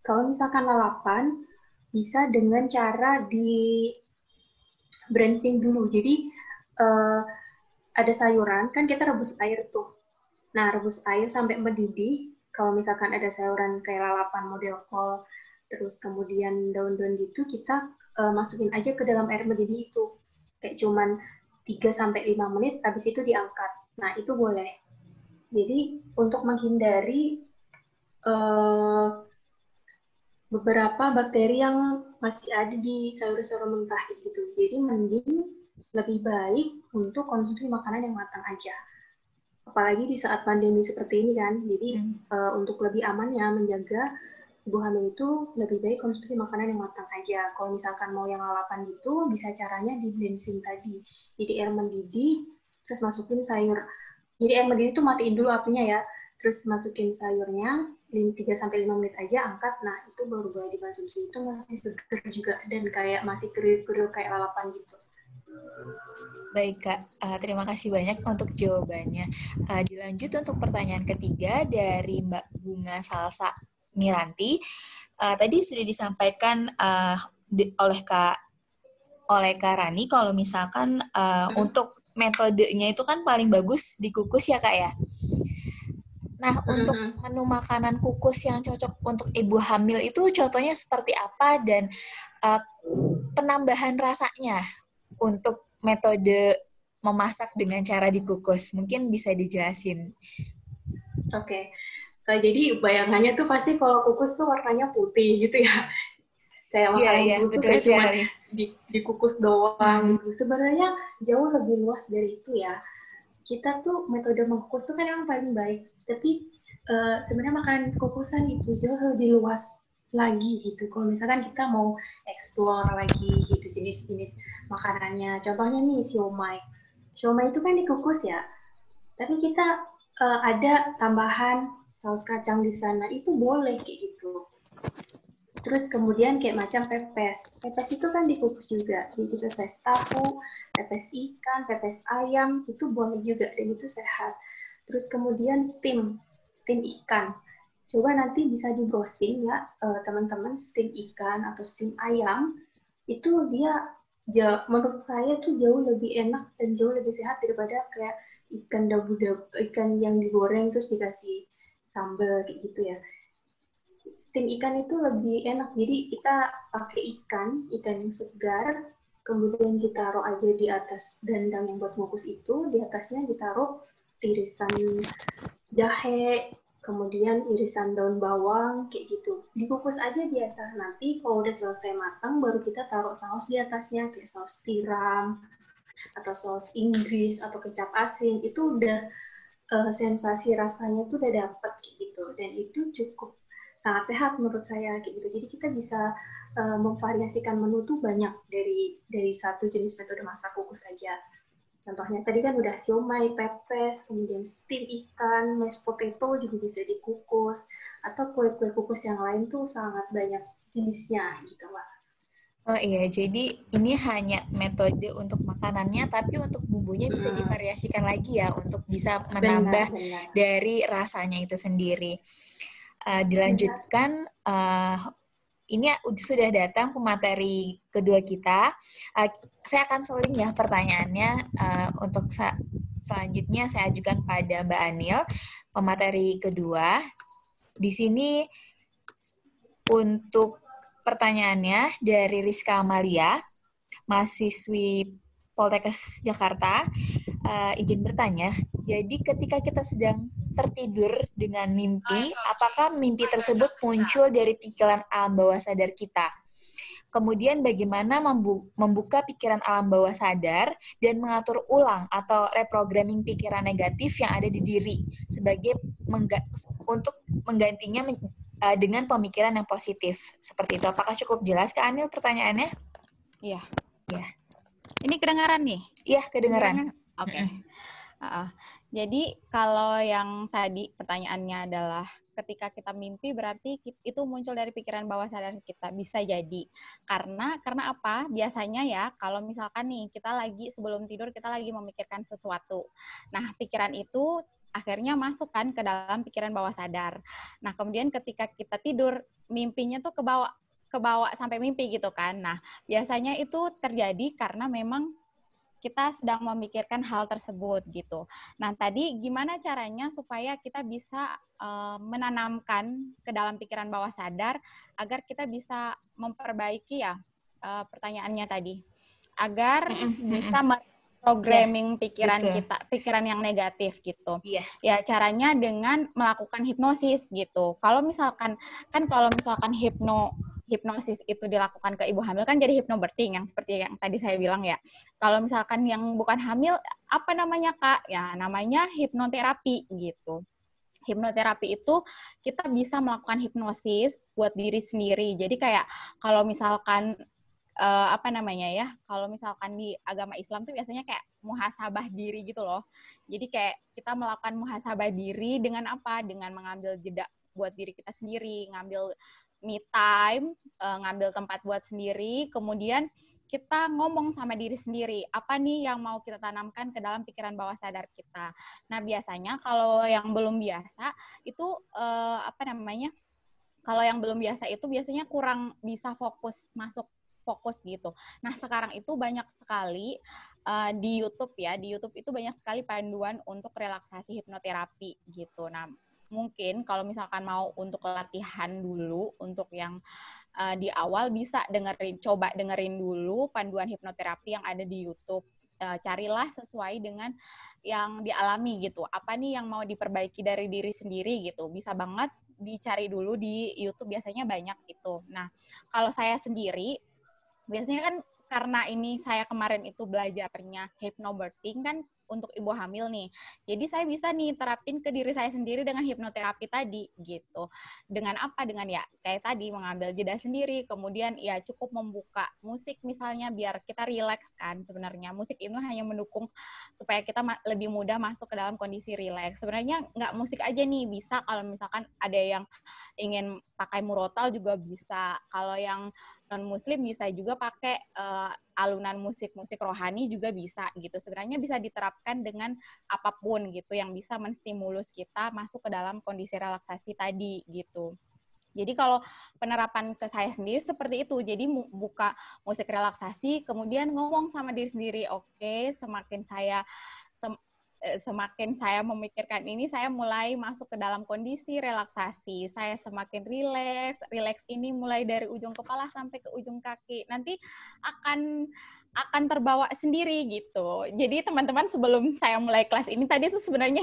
Kalau misalkan lalapan, bisa dengan cara di braising dulu. Jadi ada sayuran, kan kita rebus air tuh. Nah, rebus air sampai mendidih. Kalau misalkan ada sayuran kayak lalapan model kol, terus kemudian daun-daun gitu, kita masukin aja ke dalam air mendidih itu. Kayak cuman 3-5 menit, habis itu diangkat. Nah, itu boleh. Jadi, untuk menghindari beberapa bakteri yang masih ada di sayur-sayur mentah gitu. Jadi, mending lebih baik untuk konsumsi makanan yang matang aja. Apalagi di saat pandemi seperti ini kan. Jadi, untuk lebih amannya menjaga ibu hamil itu lebih baik konsumsi makanan yang matang aja. Kalau misalkan mau yang lalapan gitu, bisa caranya di braising tadi. Jadi air mendidih, terus masukin sayur. Jadi air mendidih itu matiin dulu apinya ya. Terus masukin sayurnya, 3-5 menit aja, angkat. Nah, itu baru boleh dikonsumsi. Itu masih seger juga, dan kayak masih kriuk-kriuk kayak lalapan gitu. Baik Kak, terima kasih banyak untuk jawabannya. Dilanjut untuk pertanyaan ketiga dari Mbak Bunga Salsa Miranti. Tadi sudah disampaikan oleh Kak Rani kalau misalkan untuk metodenya itu kan paling bagus dikukus ya Kak ya. Nah, untuk menu makanan kukus yang cocok untuk ibu hamil itu contohnya seperti apa, dan penambahan rasanya untuk metode memasak dengan cara dikukus? Mungkin bisa dijelasin. Oke. Jadi bayangannya tuh pasti kalau kukus tuh warnanya putih gitu ya. Kayak makanan kukus tuh kayak cuma dikukus doang gitu. Sebenarnya jauh lebih luas dari itu ya. Kita tuh metode mengukus tuh kan yang paling baik. Tapi sebenarnya makanan kukusan itu jauh lebih luas. lagi gitu. Kalau misalkan kita mau explore lagi gitu jenis-jenis makanannya. Contohnya nih siomay. Siomay itu kan dikukus ya, tapi kita ada tambahan saus kacang di sana, itu boleh kayak gitu. Terus kemudian kayak macam pepes. Pepes itu kan dikukus juga. Jadi pepes tahu, pepes ikan, pepes ayam, itu boleh juga dan itu sehat. Terus kemudian steam ikan. Coba nanti bisa di browsing ya teman-teman, steam ikan atau steam ayam itu dia menurut saya tuh jauh lebih enak dan jauh lebih sehat daripada kayak ikan dabu-dabu, ikan yang digoreng terus dikasih sambal kayak gitu ya. Steam ikan itu lebih enak, jadi kita pakai ikan yang segar, kemudian ditaruh aja di atas dandang yang buat ngukus itu, di atasnya ditaruh irisan jahe, kemudian irisan daun bawang, kayak gitu. Dikukus aja biasa, nanti kalau udah selesai matang, baru kita taruh saus di atasnya, kayak saus tiram, atau saus Inggris, atau kecap asin, itu udah sensasi rasanya tuh udah dapet gitu, dan itu cukup sangat sehat menurut saya kayak gitu. Jadi kita bisa memvariasikan menu tuh banyak dari satu jenis metode masak kukus aja. Contohnya tadi kan udah siomay, pepes, kemudian steam ikan, mashed potato juga bisa dikukus, atau kue-kue kukus yang lain tuh sangat banyak jenisnya gitu, Mbak. Oh iya, jadi ini hanya metode untuk makanannya, tapi untuk bumbunya bisa divariasikan lagi ya, untuk bisa menambah Benar. dari rasanya itu sendiri. Dilanjutkan, ini sudah datang pemateri kedua kita. Saya akan seling ya pertanyaannya. Untuk selanjutnya saya ajukan pada Mbak Anil, pemateri kedua. Di sini untuk pertanyaannya dari Rizka Amalia, mahasiswi Poltekkes Jakarta. Izin bertanya, jadi ketika kita sedang tertidur dengan mimpi, apakah mimpi tersebut muncul dari pikiran alam bawah sadar kita? Kemudian bagaimana membuka pikiran alam bawah sadar dan mengatur ulang atau reprogramming pikiran negatif yang ada di diri sebagai untuk menggantinya dengan pemikiran yang positif. Seperti itu. Apakah cukup jelas, Kak Anil, pertanyaannya? Iya. Ya. Ini kedengaran nih? Iya, kedengaran. Oke. Jadi kalau yang tadi pertanyaannya adalah ketika kita mimpi berarti itu muncul dari pikiran bawah sadar kita, bisa jadi. Karena apa? Biasanya ya kalau misalkan nih kita lagi sebelum tidur kita lagi memikirkan sesuatu. Nah, pikiran itu akhirnya masuk kan ke dalam pikiran bawah sadar. Nah, kemudian ketika kita tidur, mimpinya tuh ke bawah sampai mimpi gitu kan. Nah, biasanya itu terjadi karena memang kita sedang memikirkan hal tersebut gitu. Nah, tadi gimana caranya supaya kita bisa menanamkan ke dalam pikiran bawah sadar agar kita bisa memperbaiki ya pertanyaannya tadi, agar bisa programming pikiran kita, pikiran yang negatif gitu. Ya caranya dengan melakukan hipnosis gitu. Kalau misalkan hipnosis itu dilakukan ke ibu hamil kan jadi hypnobirthing yang seperti yang tadi saya bilang ya. Kalau misalkan yang bukan hamil, apa namanya Kak? Ya namanya hipnoterapi gitu. Hipnoterapi itu kita bisa melakukan hipnosis buat diri sendiri. Jadi kayak kalau misalkan kalau misalkan di agama Islam tuh biasanya kayak muhasabah diri gitu loh. Jadi kayak kita melakukan muhasabah diri dengan apa? Dengan mengambil jeda buat diri kita sendiri, ngambil me time, ngambil tempat buat sendiri, kemudian kita ngomong sama diri sendiri, apa nih yang mau kita tanamkan ke dalam pikiran bawah sadar kita. Nah, biasanya kalau yang belum biasa, itu kalau yang belum biasa itu biasanya kurang bisa fokus gitu. Nah, sekarang itu banyak sekali di YouTube ya, di YouTube itu banyak sekali panduan untuk relaksasi hipnoterapi gitu. Nah, mungkin kalau misalkan mau untuk latihan dulu, untuk yang di awal bisa coba dengerin dulu panduan hipnoterapi yang ada di YouTube. Carilah sesuai dengan yang dialami gitu. Apa nih yang mau diperbaiki dari diri sendiri gitu. Bisa banget dicari dulu di YouTube, biasanya banyak itu. Nah, kalau saya sendiri biasanya kan karena ini saya kemarin itu belajarnya hypnobirthing kan untuk ibu hamil nih. Jadi saya bisa nih terapin ke diri saya sendiri dengan hipnoterapi tadi gitu. Dengan apa? Dengan ya kayak tadi mengambil jeda sendiri, kemudian ya cukup membuka musik misalnya biar kita rileks kan sebenarnya. Musik itu hanya mendukung supaya kita lebih mudah masuk ke dalam kondisi rileks. Sebenarnya nggak musik aja nih, bisa kalau misalkan ada yang ingin pakai murotal juga bisa. Kalau yang non-muslim bisa juga pakai alunan musik-musik rohani juga bisa gitu. Sebenarnya bisa diterapkan dengan apapun gitu yang bisa menstimulus kita masuk ke dalam kondisi relaksasi tadi gitu. Jadi kalau penerapan ke saya sendiri seperti itu. Jadi buka musik relaksasi, kemudian ngomong sama diri sendiri, oke, semakin saya memikirkan ini, saya mulai masuk ke dalam kondisi relaksasi. Saya semakin rileks ini mulai dari ujung kepala sampai ke ujung kaki. Nanti akan terbawa sendiri gitu. Jadi teman-teman sebelum saya mulai kelas ini tadi tuh sebenarnya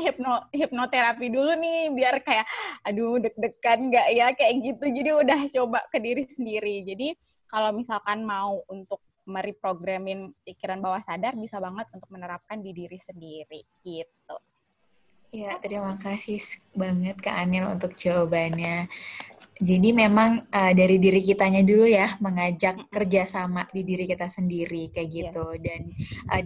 hipnoterapi dulu nih biar kayak aduh deg-degan nggak ya kayak gitu. Jadi udah coba ke diri sendiri. Jadi kalau misalkan mau untuk mereprogramin pikiran bawah sadar bisa banget untuk menerapkan di diri sendiri gitu. Ya, terima kasih banget Kak Anil untuk jawabannya. Jadi memang dari diri kitanya dulu ya, mengajak kerjasama di diri kita sendiri kayak gitu. Yes. Dan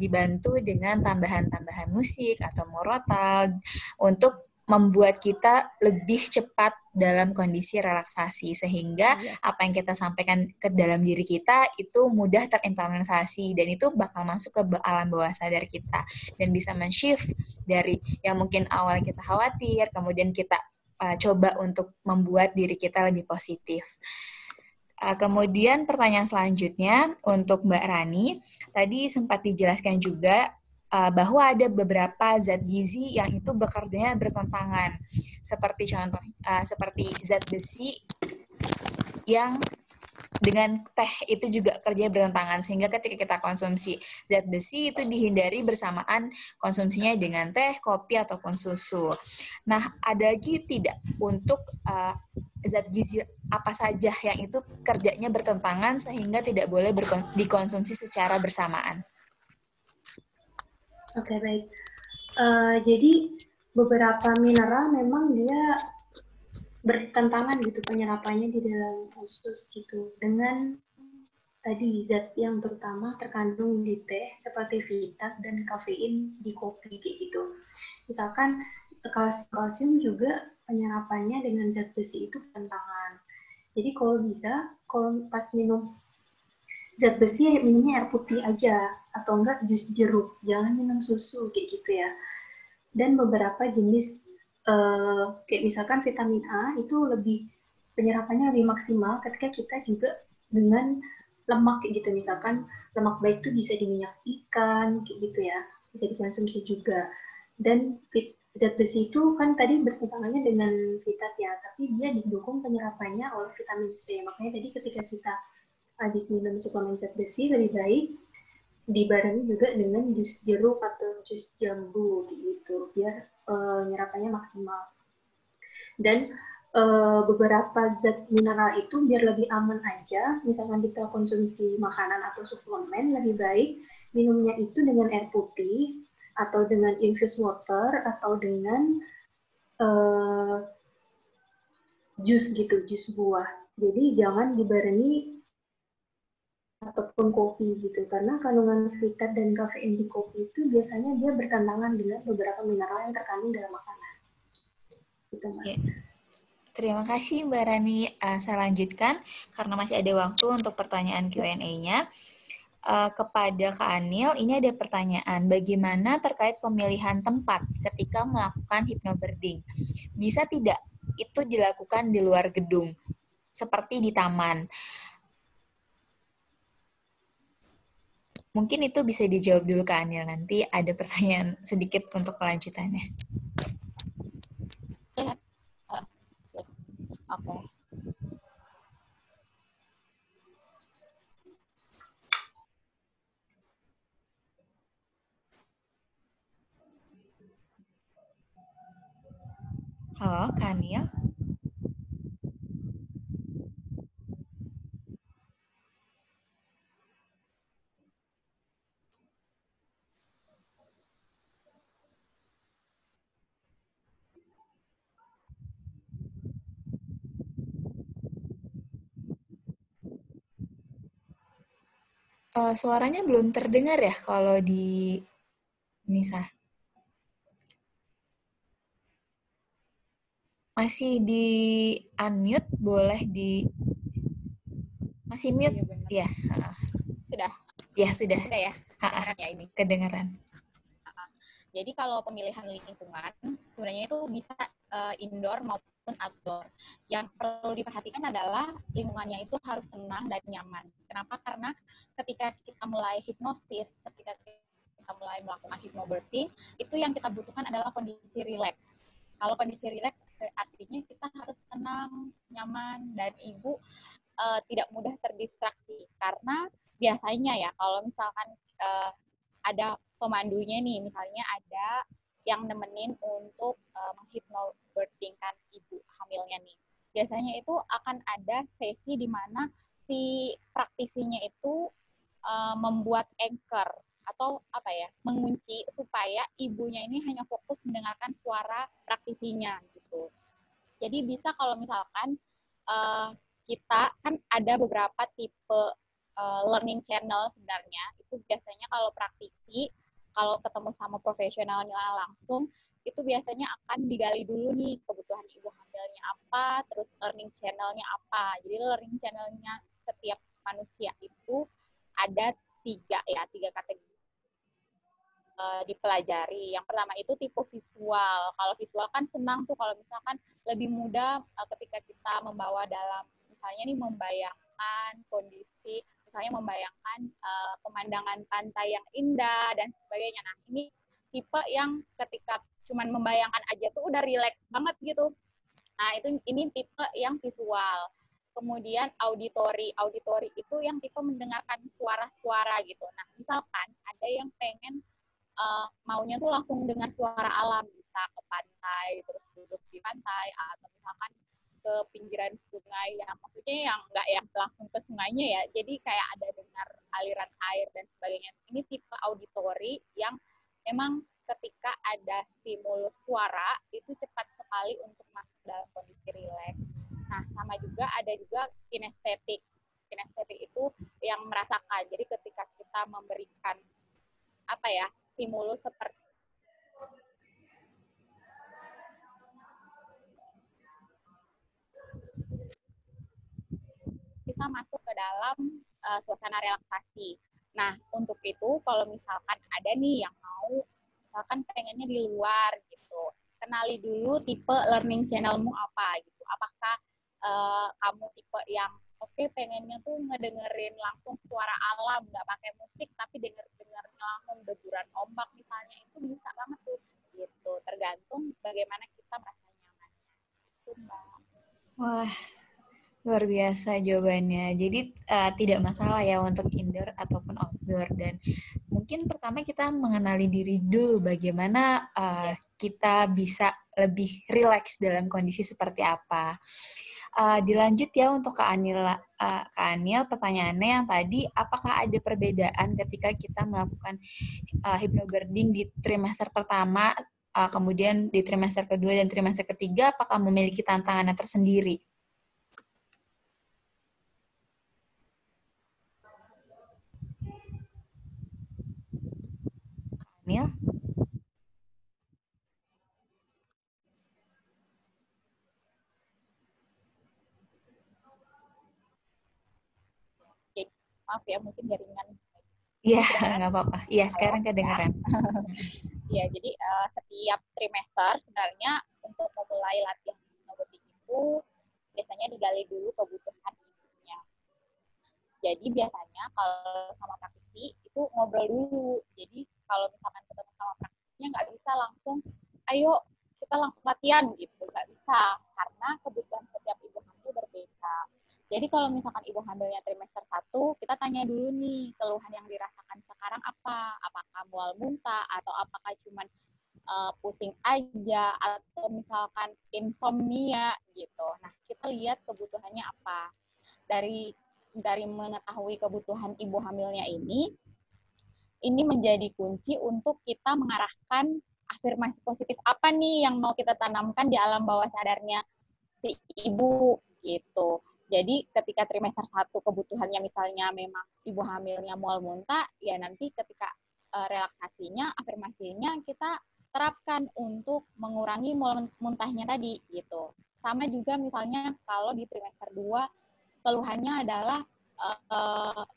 dibantu dengan tambahan-tambahan musik atau murotal untuk membuat kita lebih cepat dalam kondisi relaksasi sehingga apa yang kita sampaikan ke dalam diri kita itu mudah terinternalisasi dan itu bakal masuk ke alam bawah sadar kita dan bisa men-shift dari yang mungkin awal kita khawatir kemudian kita coba untuk membuat diri kita lebih positif. Kemudian pertanyaan selanjutnya untuk Mbak Rani, tadi sempat dijelaskan juga bahwa ada beberapa zat gizi yang itu bekerjanya bertentangan, seperti contoh seperti zat besi yang dengan teh itu juga kerjanya bertentangan sehingga ketika kita konsumsi zat besi itu dihindari bersamaan konsumsinya dengan teh, kopi ataupun susu. Nah, ada lagi tidak untuk zat gizi apa saja yang itu kerjanya bertentangan sehingga tidak boleh dikonsumsi secara bersamaan? Oke, baik. Jadi beberapa mineral memang dia bertentangan gitu penyerapannya di dalam usus gitu dengan tadi zat yang terutama terkandung di teh seperti vitat dan kafein di kopi kayak gitu. Misalkan kalsium juga penyerapannya dengan zat besi itu bertentangan. Jadi kalau bisa, kalau pas minum zat besi minumnya air putih aja atau enggak jus jeruk, jangan minum susu kayak gitu ya. Dan beberapa jenis kayak misalkan vitamin A itu lebih penyerapannya lebih maksimal ketika kita juga dengan lemak kayak gitu, misalkan lemak baik itu bisa di minyak ikan kayak gitu ya, bisa dikonsumsi juga. Dan zat besi itu kan tadi bertentangannya dengan vitat ya, tapi dia didukung penyerapannya oleh vitamin C. Makanya tadi ketika kita habis minum suplemen zat besi lebih baik dibarengi juga dengan jus jeruk atau jus jambu gitu biar nyerapannya maksimal. Dan beberapa zat mineral itu biar lebih aman aja, misalkan kita konsumsi makanan atau suplemen lebih baik minumnya itu dengan air putih atau dengan infused water atau dengan jus gitu, jus buah. Jadi jangan dibarengi ataupun kopi gitu, karena kandungan vitat dan kafein di kopi itu biasanya dia bertentangan dengan beberapa mineral yang terkandung dalam makanan. Gitu, Mbak. Ya. Terima kasih Mbak Rani. Saya lanjutkan karena masih ada waktu untuk pertanyaan Q&A-nya. Kepada Kak Anil, ini ada pertanyaan. Bagaimana terkait pemilihan tempat ketika melakukan hypnobirthing? Bisa tidak itu dilakukan di luar gedung, seperti di taman? Mungkin itu bisa dijawab dulu Kak Anil. Nanti ada pertanyaan sedikit untuk kelanjutannya. Oke. Halo, Kak Anil. Suaranya belum terdengar ya kalau di Nisa. Masih di unmute, boleh di... Masih mute? Iya benar. Ya, Sudah. ya sudah. Sudah ya. Kedengaran ya ini. Kedengaran. Jadi kalau pemilihan lingkungan sebenarnya itu bisa indoor maupun outdoor. Yang perlu diperhatikan adalah lingkungannya itu harus tenang dan nyaman. Kenapa? Karena ketika kita mulai hipnosis, ketika kita mulai melakukan hypnobirthing, itu yang kita butuhkan adalah kondisi rileks. Kalau kondisi rileks artinya kita harus tenang, nyaman, dan ibu tidak mudah terdistraksi. Karena biasanya ya kalau misalkan ada pemandunya nih, misalnya ada yang nemenin untuk menghipnobirthingkan ibu hamilnya nih. Biasanya itu akan ada sesi di mana si praktisinya itu membuat anchor atau apa ya, mengunci supaya ibunya ini hanya fokus mendengarkan suara praktisinya gitu. Jadi bisa kalau misalkan kita kan ada beberapa tipe learning channel sebenarnya. Itu biasanya kalau praktisi, kalau ketemu sama profesionalnya langsung, itu biasanya akan digali dulu nih kebutuhan ibu hamilnya apa, terus learning channelnya apa. Jadi learning channelnya setiap manusia itu ada tiga kategori dipelajari. Yang pertama itu tipe visual. Kalau visual kan senang tuh kalau misalkan lebih mudah ketika kita membawa dalam, misalnya nih membayangkan kondisi, misalnya membayangkan pemandangan pantai yang indah dan sebagainya. Nah ini tipe yang ketika cuman membayangkan aja tuh udah rileks banget gitu. Nah ini tipe yang visual. Kemudian auditory itu yang tipe mendengarkan suara-suara gitu. Nah misalkan ada yang pengen maunya tuh langsung dengar suara alam, bisa ke pantai terus duduk di pantai, atau misalkan ke pinggiran sungai yang maksudnya yang nggak yang langsung ke sungainya ya, jadi kayak ada dengar aliran air dan sebagainya. Ini tipe auditory yang memang ketika ada stimulus suara itu cepat sekali untuk masuk dalam kondisi rileks. Nah sama juga ada juga kinestetik itu yang merasakan, jadi ketika kita memberikan apa ya stimulus seperti kita masuk ke dalam suasana relaksasi. Nah, untuk itu kalau misalkan ada nih yang mau misalkan pengennya di luar gitu, kenali dulu tipe learning channelmu apa gitu. Apakah kamu tipe yang oke, pengennya tuh ngedengerin langsung suara alam, nggak pakai musik, tapi denger-dengernya langsung deburan ombak misalnya, itu bisa banget tuh gitu. Tergantung bagaimana kita merasa nyamannya. Itu Mbak. Wah, luar biasa jawabannya. Jadi tidak masalah ya untuk indoor ataupun outdoor. Dan mungkin pertama kita mengenali diri dulu bagaimana kita bisa lebih rileks dalam kondisi seperti apa. Dilanjut ya untuk Kak Anil, pertanyaannya yang tadi, apakah ada perbedaan ketika kita melakukan hypnobirthing di trimester pertama, kemudian di trimester kedua dan trimester ketiga, apakah memiliki tantangannya tersendiri? Anil? Maaf ya, mungkin jaringan. Iya, nggak apa-apa. Iya, sekarang kedengeran. Ya, jadi setiap trimester sebenarnya untuk memulai latihan hypnobirthing itu biasanya digali dulu kebutuhan ibunya. Jadi biasanya kalau sama praktisi itu ngobrol dulu. Jadi kalau misalkan ketemu sama praktisinya nggak bisa langsung, ayo kita langsung latihan gitu, nggak bisa karena kebutuhan setiap ibu hamil berbeda. Jadi kalau misalkan ibu hamilnya trimester 1, kita tanya dulu nih, keluhan yang dirasakan sekarang apa? Apakah mual muntah, atau apakah cuman pusing aja, atau misalkan insomnia gitu. Nah, kita lihat kebutuhannya apa. Dari mengetahui kebutuhan ibu hamilnya ini menjadi kunci untuk kita mengarahkan afirmasi positif apa nih yang mau kita tanamkan di alam bawah sadarnya si ibu gitu. Jadi ketika trimester 1 kebutuhannya misalnya memang ibu hamilnya mual muntah, ya nanti ketika relaksasinya, afirmasinya kita terapkan untuk mengurangi mual muntahnya tadi gitu. Sama juga misalnya kalau di trimester 2 keluhannya adalah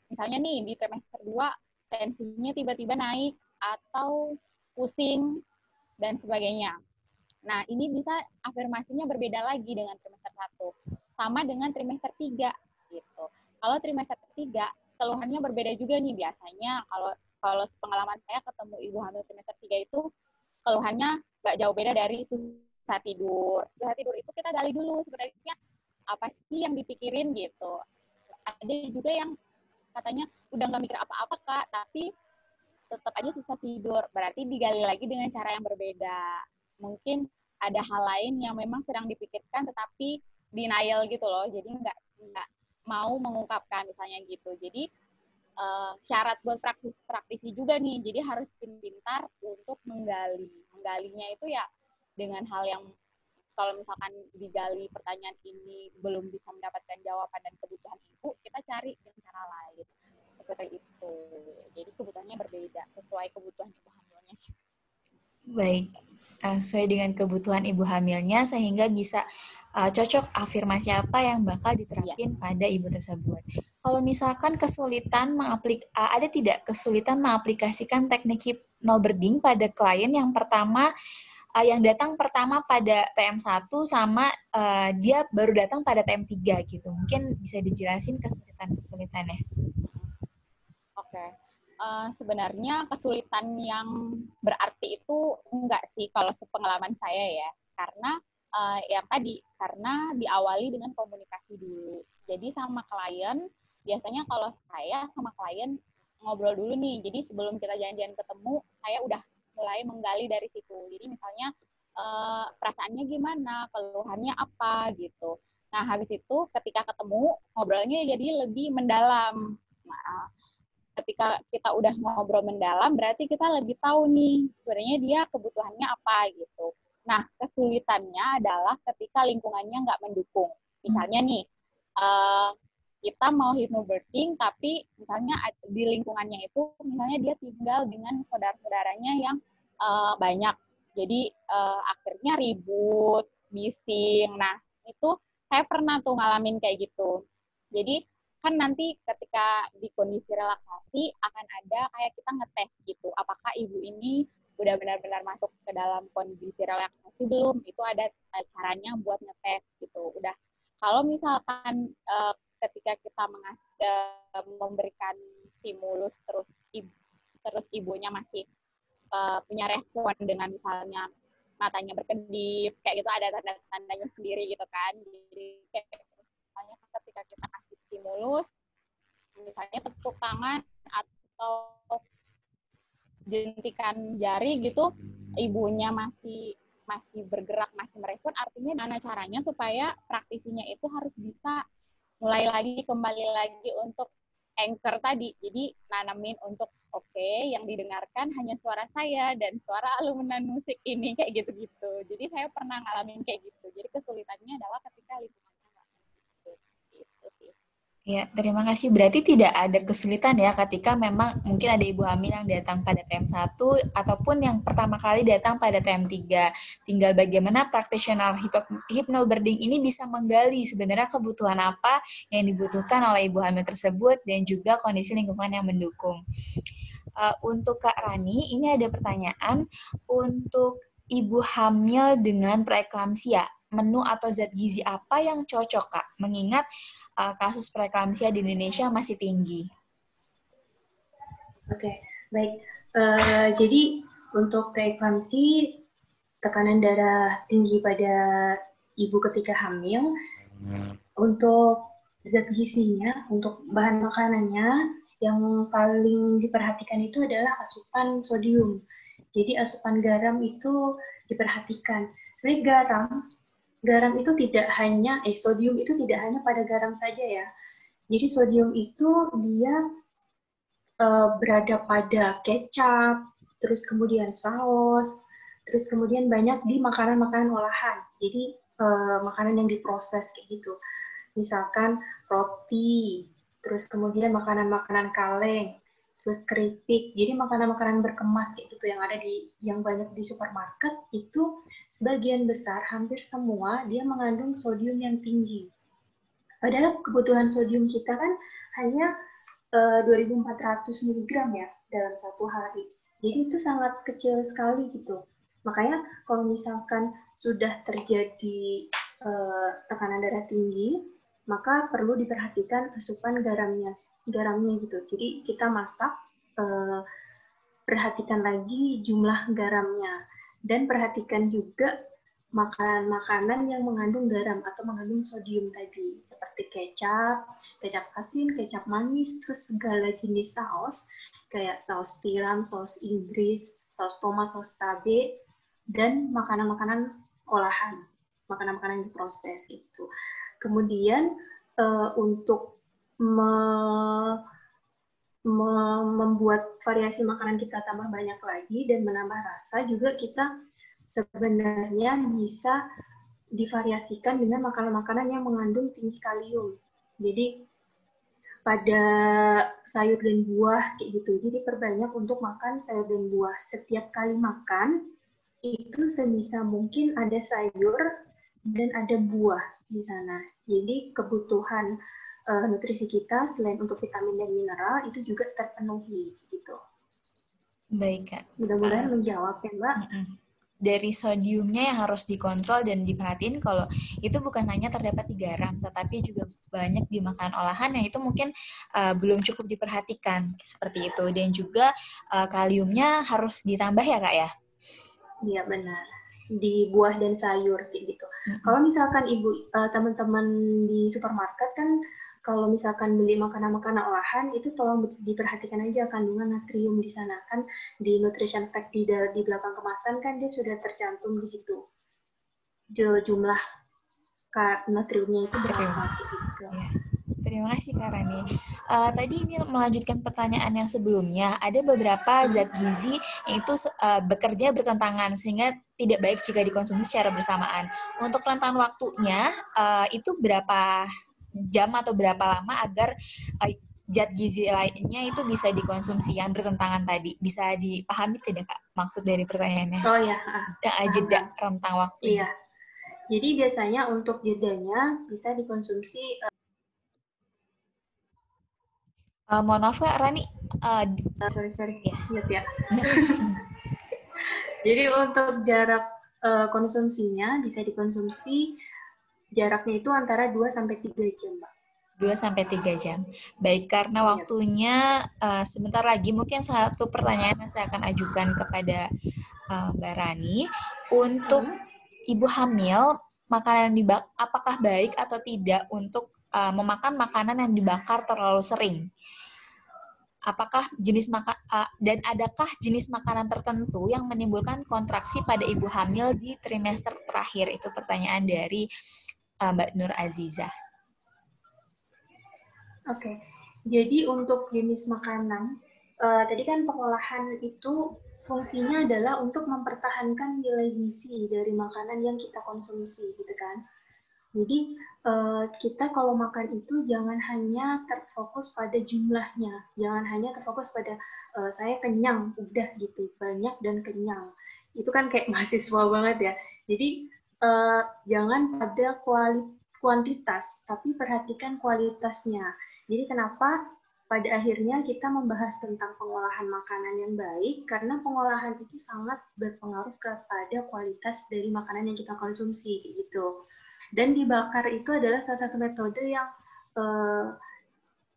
misalnya nih di trimester 2 tensinya tiba-tiba naik atau pusing dan sebagainya. Nah, ini bisa afirmasinya berbeda lagi dengan trimester 1. Sama dengan trimester 3 gitu. Kalau trimester 3 keluhannya berbeda juga nih biasanya. Kalau pengalaman saya ketemu ibu hamil trimester 3 itu keluhannya nggak jauh beda dari susah tidur. Susah tidur itu kita gali dulu sebenarnya apa sih yang dipikirin gitu. Ada juga yang katanya udah nggak mikir apa-apa Kak, tapi tetap aja susah tidur. Berarti digali lagi dengan cara yang berbeda. Mungkin ada hal lain yang memang sedang dipikirkan tetapi denial gitu loh. Jadi nggak mau mengungkapkan misalnya gitu. Jadi syarat buat praktisi juga nih. Jadi harus pintar untuk menggali. Menggalinya itu ya dengan hal yang kalau misalkan digali pertanyaan ini belum bisa mendapatkan jawaban dan kebutuhan ibu, kita cari dengan cara lain. Seperti itu. Jadi kebutuhannya berbeda sesuai kebutuhan ibu hamilnya. Baik, sesuai dengan kebutuhan ibu hamilnya sehingga bisa cocok afirmasi apa yang bakal diterapin pada ibu tersebut. Kalau misalkan kesulitan ada tidak kesulitan mengaplikasikan teknik hypnobirthing pada klien yang pertama yang datang pertama pada TM1 sama dia baru datang pada TM3 gitu. Mungkin bisa dijelasin kesulitan-kesulitannya. Oke. Sebenarnya kesulitan yang berarti itu enggak sih kalau sepengalaman saya ya. Karena yang tadi, karena diawali dengan komunikasi dulu. Jadi sama klien, biasanya kalau saya sama klien ngobrol dulu nih. Jadi sebelum kita janjian ketemu, saya udah mulai menggali dari situ. Jadi misalnya perasaannya gimana, keluhannya apa gitu. Nah habis itu ketika ketemu ngobrolnya jadi lebih mendalam. Nah, ketika kita udah ngobrol mendalam berarti kita lebih tahu nih sebenarnya dia kebutuhannya apa gitu. Nah kesulitannya adalah ketika lingkungannya nggak mendukung. Misalnya nih kita mau hypnobirthing tapi misalnya di lingkungannya itu misalnya dia tinggal dengan saudara-saudaranya yang banyak. Jadi akhirnya ribut, bising. Nah, itu saya pernah tuh ngalamin kayak gitu. Jadi kan nanti ketika di kondisi relaksasi akan ada kayak kita ngetes gitu. Apakah ibu ini udah benar-benar masuk ke dalam kondisi relaksasi belum? Itu ada caranya buat ngetes gitu. Udah kalau misalkan ketika kita memberikan stimulus terus ibunya masih punya respon dengan misalnya matanya berkedip kayak gitu ada tanda-tandanya sendiri gitu kan. Jadi kayak misalnya ketika kita kasih stimulus misalnya tepuk tangan atau jentikan jari gitu ibunya masih bergerak, masih merespon, artinya mana caranya supaya praktisinya itu harus bisa kembali lagi untuk anchor tadi. Jadi nanamin untuk yang didengarkan hanya suara saya dan suara alunan musik ini kayak gitu-gitu. Jadi saya pernah ngalamin kayak gitu. Jadi kesulitannya adalah ketika lingkungannya nggak gitu sih. Ya, terima kasih. Berarti tidak ada kesulitan ya ketika memang mungkin ada ibu hamil yang datang pada TM1 ataupun yang pertama kali datang pada TM3. Tinggal bagaimana practitioner hypnobirthing ini bisa menggali sebenarnya kebutuhan apa yang dibutuhkan oleh ibu hamil tersebut dan juga kondisi lingkungan yang mendukung. Untuk Kak Rani, ini ada pertanyaan untuk ibu hamil dengan preeklamsia. Menu atau zat gizi apa yang cocok, Kak? Mengingat kasus preeklamsia di Indonesia masih tinggi. Oke, baik. Jadi untuk preeklamsi, tekanan darah tinggi pada ibu ketika hamil, untuk zat gizinya, untuk bahan makanannya, yang paling diperhatikan itu adalah asupan sodium. Jadi asupan garam itu diperhatikan. Sebenarnya garam itu tidak hanya, sodium itu tidak hanya pada garam saja ya. Jadi sodium itu dia berada pada kecap, terus kemudian saus, terus kemudian banyak di makanan-makanan olahan. Jadi makanan yang diproses kayak gitu. misalkan roti, terus kemudian makanan-makanan kaleng, terus keripik. Jadi makanan-makanan berkemas kayak gitu yang banyak di supermarket itu sebagian besar, hampir semua dia mengandung sodium yang tinggi. Padahal kebutuhan sodium kita kan hanya 2.400 mg ya dalam satu hari. Jadi itu sangat kecil sekali gitu. Makanya kalau misalkan sudah terjadi tekanan darah tinggi, maka perlu diperhatikan asupan garamnya gitu. Jadi kita masak, perhatikan lagi jumlah garamnya, dan perhatikan juga makanan-makanan yang mengandung garam atau mengandung sodium tadi, seperti kecap asin, kecap manis, terus segala jenis saus, kayak saus tiram, saus Inggris, saus tomat, saus cabai, dan makanan-makanan olahan, makanan-makanan diproses gitu. Kemudian untuk membuat variasi makanan kita tambah banyak lagi dan menambah rasa, juga kita sebenarnya bisa divariasikan dengan makanan-makanan yang mengandung tinggi kalium. Jadi pada sayur dan buah kayak gitu. Jadi perbanyak untuk makan sayur dan buah. Setiap kali makan itu sebisa mungkin ada sayur dan ada buah di sana. Jadi kebutuhan nutrisi kita selain untuk vitamin dan mineral itu juga terpenuhi gitu. Baik, Kak. Mudah-mudahan menjawab ya, Mbak. Dari sodiumnya yang harus dikontrol dan diperhatiin kalau itu bukan hanya terdapat di garam, tetapi juga banyak di makanan olahan yang itu mungkin belum cukup diperhatikan seperti itu. Dan juga kaliumnya harus ditambah ya, Kak ya? Iya, benar. Di buah dan sayur kayak gitu. Kalau misalkan ibu teman-teman di supermarket kan kalau misalkan beli makanan-makanan olahan itu tolong diperhatikan aja kandungan natrium di sana, kan di nutrition fact di belakang kemasan kan dia sudah tercantum di situ jumlah natriumnya itu berapa gitu. Ya. Terima kasih Kak Rani. Tadi ini melanjutkan pertanyaan yang sebelumnya, ada beberapa zat gizi yang itu bekerja bertentangan sehingga tidak baik jika dikonsumsi secara bersamaan. Untuk rentang waktunya itu berapa jam atau berapa lama agar zat gizi lainnya itu bisa dikonsumsi yang bertentangan tadi? Bisa dipahami tidak Kak maksud dari pertanyaannya? Oh ya, jeda rentang waktu. Iya. Jadi biasanya untuk jedanya bisa dikonsumsi mohon maaf Kak Rani. Sorry. Ya. Jadi untuk jarak konsumsinya bisa dikonsumsi jaraknya itu antara 2-3 jam, Mbak. 2-3 jam. Baik, karena waktunya sebentar lagi mungkin satu pertanyaan yang saya akan ajukan kepada Mbak Rani. Untuk ibu hamil, makanan apakah baik atau tidak untuk memakan makanan yang dibakar terlalu sering? Apakah dan adakah jenis makanan tertentu yang menimbulkan kontraksi pada ibu hamil di trimester terakhir? Itu pertanyaan dari Mbak Nur Azizah. Oke, jadi untuk jenis makanan, tadi kan pengolahan itu fungsinya adalah untuk mempertahankan nilai gizi dari makanan yang kita konsumsi, gitu kan. Jadi kita kalau makan itu jangan hanya terfokus pada jumlahnya, jangan hanya terfokus pada saya kenyang, udah gitu, banyak dan kenyang. Itu kan kayak mahasiswa banget ya. Jadi jangan pada kuantitas, tapi perhatikan kualitasnya. Jadi kenapa pada akhirnya kita membahas tentang pengolahan makanan yang baik, karena pengolahan itu sangat berpengaruh kepada kualitas dari makanan yang kita konsumsi, gitu. Dan dibakar itu adalah salah satu metode yang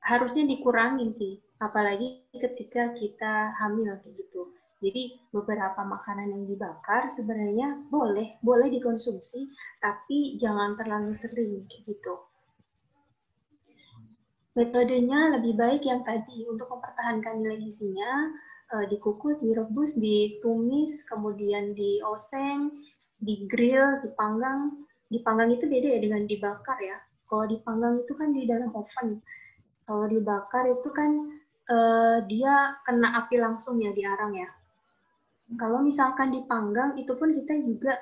harusnya dikurangin sih, apalagi ketika kita hamil kayak gitu. Jadi beberapa makanan yang dibakar sebenarnya boleh dikonsumsi, tapi jangan terlalu sering kayak gitu. Metodenya lebih baik yang tadi untuk mempertahankan nilai gizinya, dikukus, direbus, ditumis, kemudian dioseng, digrill, dipanggang. Dipanggang itu beda ya dengan dibakar ya. Kalau dipanggang itu kan di dalam oven. Kalau dibakar itu kan dia kena api langsung ya, diarang ya. Kalau misalkan dipanggang itu pun kita juga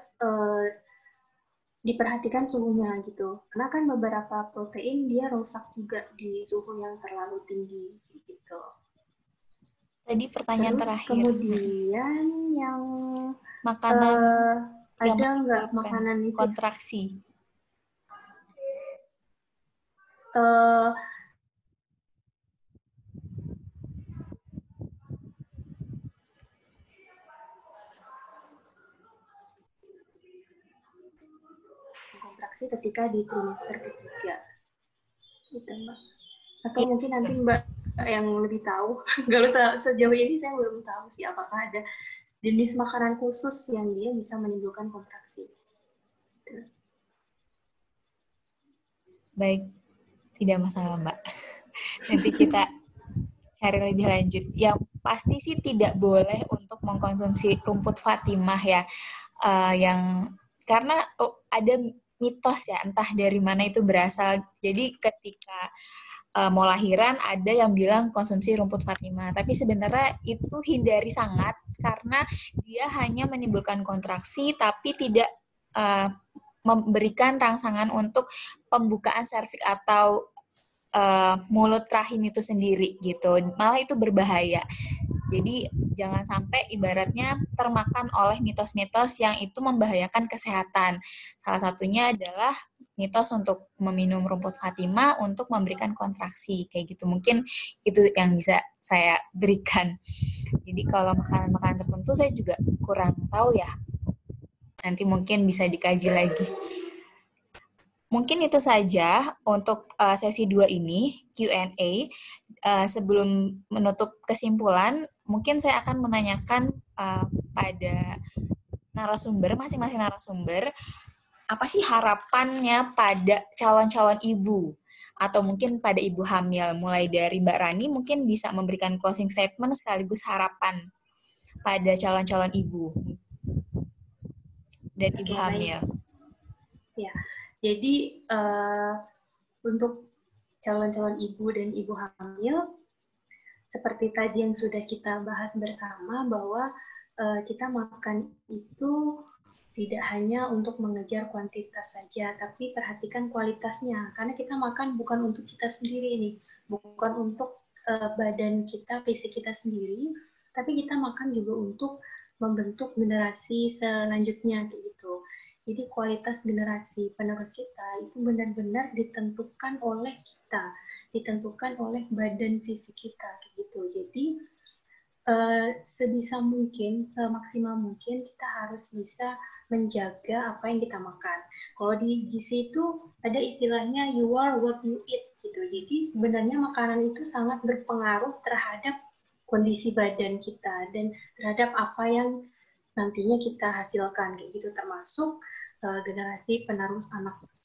diperhatikan suhunya gitu. Karena kan beberapa protein dia rusak juga di suhu yang terlalu tinggi gitu. Tadi pertanyaan Terus terakhir. kemudian yang Makanan yang ada nggak menyebabkan makanan itu kontraksi? kontraksi ketika di trimester ketiga gitu Mbak. Atau mungkin nanti Mbak yang lebih tahu. Kalau sejauh ini saya belum tahu sih apakah ada jenis makanan khusus yang dia bisa menimbulkan kontraksi. Terus. Baik, tidak masalah Mbak. Nanti kita cari lebih lanjut. Yang pasti sih tidak boleh untuk mengkonsumsi rumput Fatimah ya, yang karena ada mitos ya, entah dari mana itu berasal. Jadi ketika mau lahiran ada yang bilang konsumsi rumput Fatimah, tapi sebenarnya itu hindari sangat karena dia hanya menimbulkan kontraksi tapi tidak memberikan rangsangan untuk pembukaan serviks atau mulut rahim itu sendiri gitu, malah itu berbahaya. Jadi jangan sampai ibaratnya termakan oleh mitos-mitos yang itu membahayakan kesehatan. Salah satunya adalah mitos untuk meminum rumput Fatimah untuk memberikan kontraksi kayak gitu. Mungkin itu yang bisa saya berikan. Jadi kalau makanan-makanan tertentu saya juga kurang tahu ya. Nanti mungkin bisa dikaji lagi. Mungkin itu saja untuk sesi 2 ini, Q&A. Sebelum menutup kesimpulan, mungkin saya akan menanyakan pada narasumber, masing-masing narasumber, apa sih harapannya pada calon-calon ibu? Atau mungkin pada ibu hamil, mulai dari Mbak Rani mungkin bisa memberikan closing statement sekaligus harapan pada calon-calon ibu dan ibu hamil. Ya, jadi untuk calon-calon ibu dan ibu hamil, seperti tadi yang sudah kita bahas bersama bahwa kita makan itu tidak hanya untuk mengejar kuantitas saja, tapi perhatikan kualitasnya. Karena kita makan bukan untuk kita sendiri nih, bukan untuk badan kita, fisik kita sendiri, tapi kita makan juga untuk membentuk generasi selanjutnya gitu. Jadi kualitas generasi penerus kita itu benar-benar ditentukan oleh kita, ditentukan oleh badan fisik kita gitu. Jadi sebisa mungkin, semaksimal mungkin kita harus bisa menjaga apa yang kita makan. Kalau di gizi itu ada istilahnya you are what you eat gitu. Jadi sebenarnya makanan itu sangat berpengaruh terhadap kondisi badan kita dan terhadap apa yang nantinya kita hasilkan kayak gitu, termasuk generasi penerus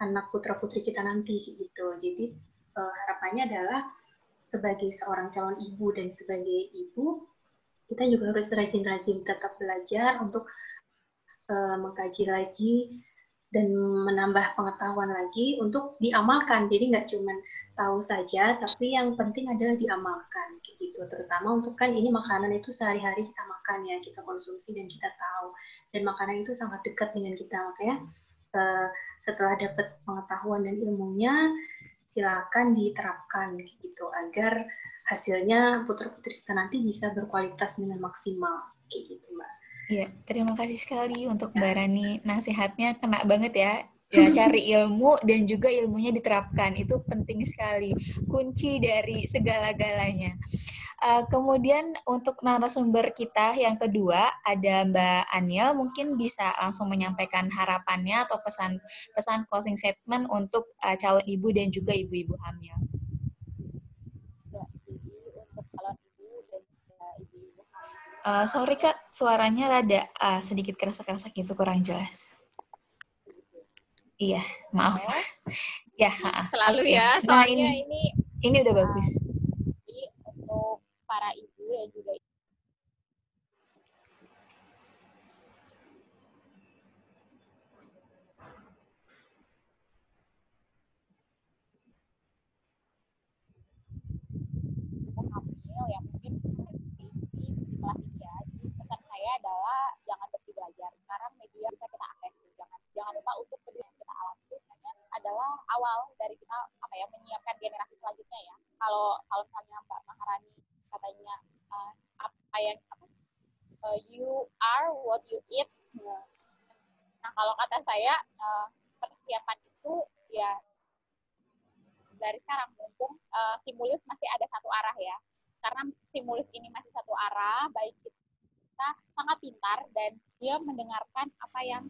anak putra putri kita nanti gitu. Jadi harapannya adalah sebagai seorang calon ibu dan sebagai ibu kita juga harus rajin-rajin tetap belajar untuk mengkaji lagi dan menambah pengetahuan lagi untuk diamalkan. Jadi nggak cuma tahu saja, tapi yang penting adalah diamalkan gitu. Terutama untuk kan ini makanan itu sehari-hari kita makan ya, kita konsumsi dan kita tahu. Dan makanan itu sangat dekat dengan kita, makanya setelah dapat pengetahuan dan ilmunya, silakan diterapkan gitu agar hasilnya putra-putri kita nanti bisa berkualitas dengan maksimal kayak gitu Mbak. Iya, terima kasih sekali untuk Mbak Rani. Nasihatnya kena banget ya. Ya, cari ilmu dan juga ilmunya diterapkan. Itu penting sekali. Kunci dari segala-galanya. Kemudian untuk narasumber kita yang kedua ada Mbak Anil, mungkin bisa langsung menyampaikan harapannya atau pesan closing statement untuk calon ibu dan juga ibu-ibu hamil. Ya, jadi untuk calon ibu dan juga ibu-ibu hamil. Sorry Kak, suaranya rada sedikit kerasa-kerasa gitu, kurang jelas. Iya, maaf. Oh, ya, selalu okay. ya. Nah, Soalnya ini udah bagus. Jadi untuk para ibu dan juga ibu hamil yang mungkin ini di kelas ini ya. Jadi pesan saya adalah jangan berhenti belajar. Sekarang media bisa kita akses. Jangan lupa untuk kita adalah awal dari kita menyiapkan generasi selanjutnya ya. Kalau misalnya Mbak Maharani katanya you are what you eat. Nah, kalau kata saya persiapan itu ya dari sekarang, mumpung stimulus masih ada satu arah ya. Karena stimulus ini masih satu arah, baik kita sangat pintar dan dia mendengarkan apa yang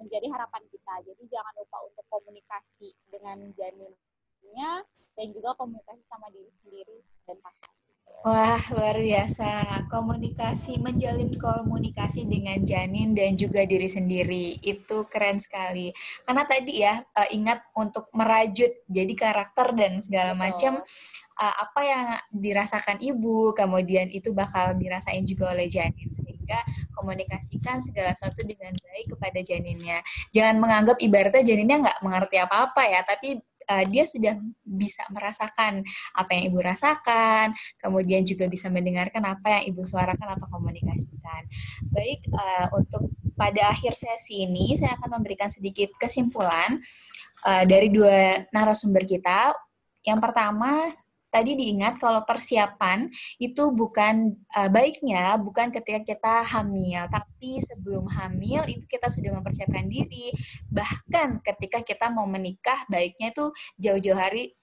menjadi harapan kita. Jadi jangan lupa untuk komunikasi dengan janinnya dan juga komunikasi sama diri sendiri dan pasangan. Wah, luar biasa. Menjalin komunikasi dengan janin dan juga diri sendiri. Itu keren sekali. Karena tadi ya, ingat untuk merajut jadi karakter dan segala macam apa yang dirasakan ibu, kemudian itu bakal dirasain juga oleh janin. Sehingga komunikasikan segala sesuatu dengan baik kepada janinnya. Jangan menganggap ibaratnya janinnya nggak mengerti apa-apa ya, tapi dia sudah bisa merasakan apa yang ibu rasakan, kemudian juga bisa mendengarkan apa yang ibu suarakan atau komunikasikan. Baik, untuk pada akhir sesi ini saya akan memberikan sedikit kesimpulan dari dua narasumber kita. Yang pertama, tadi diingat kalau persiapan itu bukan baiknya bukan ketika kita hamil, tapi sebelum hamil itu kita sudah mempersiapkan diri. Bahkan ketika kita mau menikah, baiknya itu jauh-jauh hari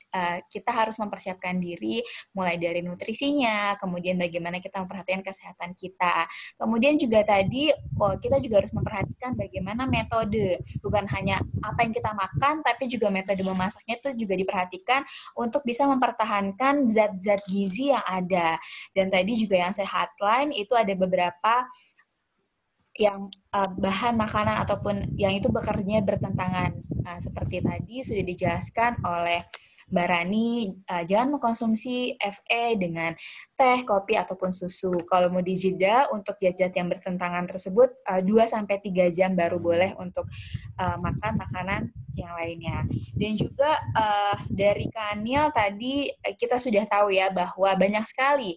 kita harus mempersiapkan diri, mulai dari nutrisinya, kemudian bagaimana kita memperhatikan kesehatan kita. Kemudian juga tadi kita juga harus memperhatikan bagaimana metode, bukan hanya apa yang kita makan, tapi juga metode memasaknya itu juga diperhatikan untuk bisa mempertahankan zat-zat gizi yang ada. Dan tadi juga yang saya hotline itu ada beberapa yang bahan makanan ataupun yang itu bekerja bertentangan. Seperti tadi sudah dijelaskan oleh Mbak Rani, jangan mengkonsumsi FE dengan teh, kopi, ataupun susu. Kalau mau dijeda untuk zat-zat yang bertentangan tersebut, 2-3 jam baru boleh untuk makan makanan yang lainnya. Dan juga dari Kanil tadi kita sudah tahu ya bahwa banyak sekali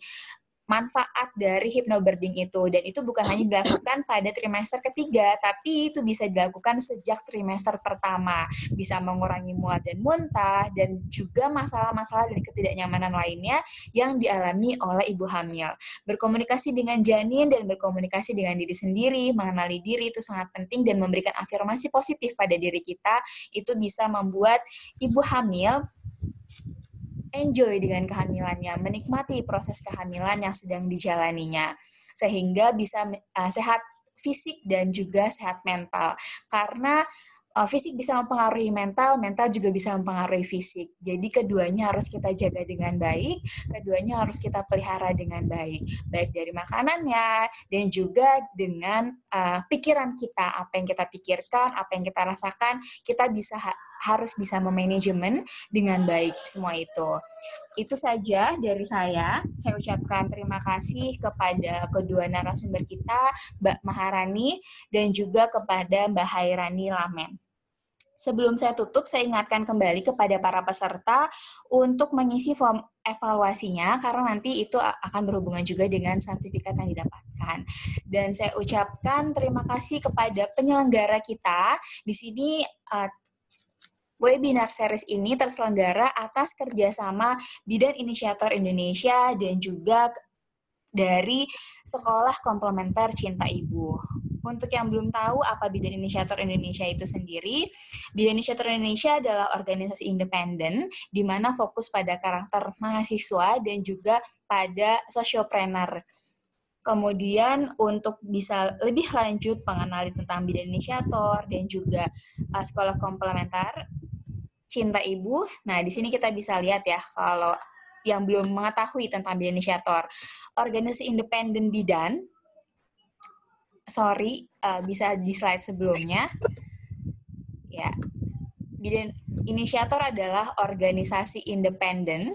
manfaat dari hypnobirthing itu, dan itu bukan hanya dilakukan pada trimester ketiga, tapi itu bisa dilakukan sejak trimester pertama, bisa mengurangi mual dan muntah dan juga masalah-masalah dan ketidaknyamanan lainnya yang dialami oleh ibu hamil. Berkomunikasi dengan janin dan berkomunikasi dengan diri sendiri, mengenali diri itu sangat penting, dan memberikan afirmasi positif pada diri kita itu bisa membuat ibu hamil enjoy dengan kehamilannya, menikmati proses kehamilan yang sedang dijalaninya, sehingga bisa sehat fisik dan juga sehat mental. Karena fisik bisa mempengaruhi mental, mental juga bisa mempengaruhi fisik. Jadi keduanya harus kita jaga dengan baik, keduanya harus kita pelihara dengan baik. Baik dari makanannya, dan juga dengan pikiran kita, apa yang kita pikirkan, apa yang kita rasakan, kita harus bisa memanajemen dengan baik semua itu. Itu saja dari saya. Saya ucapkan terima kasih kepada kedua narasumber kita, Mbak Maharani, dan juga kepada Mbak Hairani Lamen. Sebelum saya tutup, saya ingatkan kembali kepada para peserta untuk mengisi form evaluasinya, karena nanti itu akan berhubungan juga dengan sertifikat yang didapatkan. Dan saya ucapkan terima kasih kepada penyelenggara kita. Di sini webinar series ini terselenggara atas kerjasama Bidan Inisiator Indonesia dan juga dari Sekolah Komplementer Cinta Ibu. Untuk yang belum tahu apa Bidan Inisiator Indonesia itu sendiri, Bidan Inisiator Indonesia adalah organisasi independen di mana fokus pada karakter mahasiswa dan juga pada sociopreneur. Kemudian untuk bisa lebih lanjut mengenali tentang Bidan Inisiator dan juga Sekolah Komplementer Cinta Ibu, nah di sini kita bisa lihat ya, kalau yang belum mengetahui tentang Bidan Inisiator, organisasi independen bidan, bisa di slide sebelumnya. Ya, Bidan Inisiator adalah organisasi independen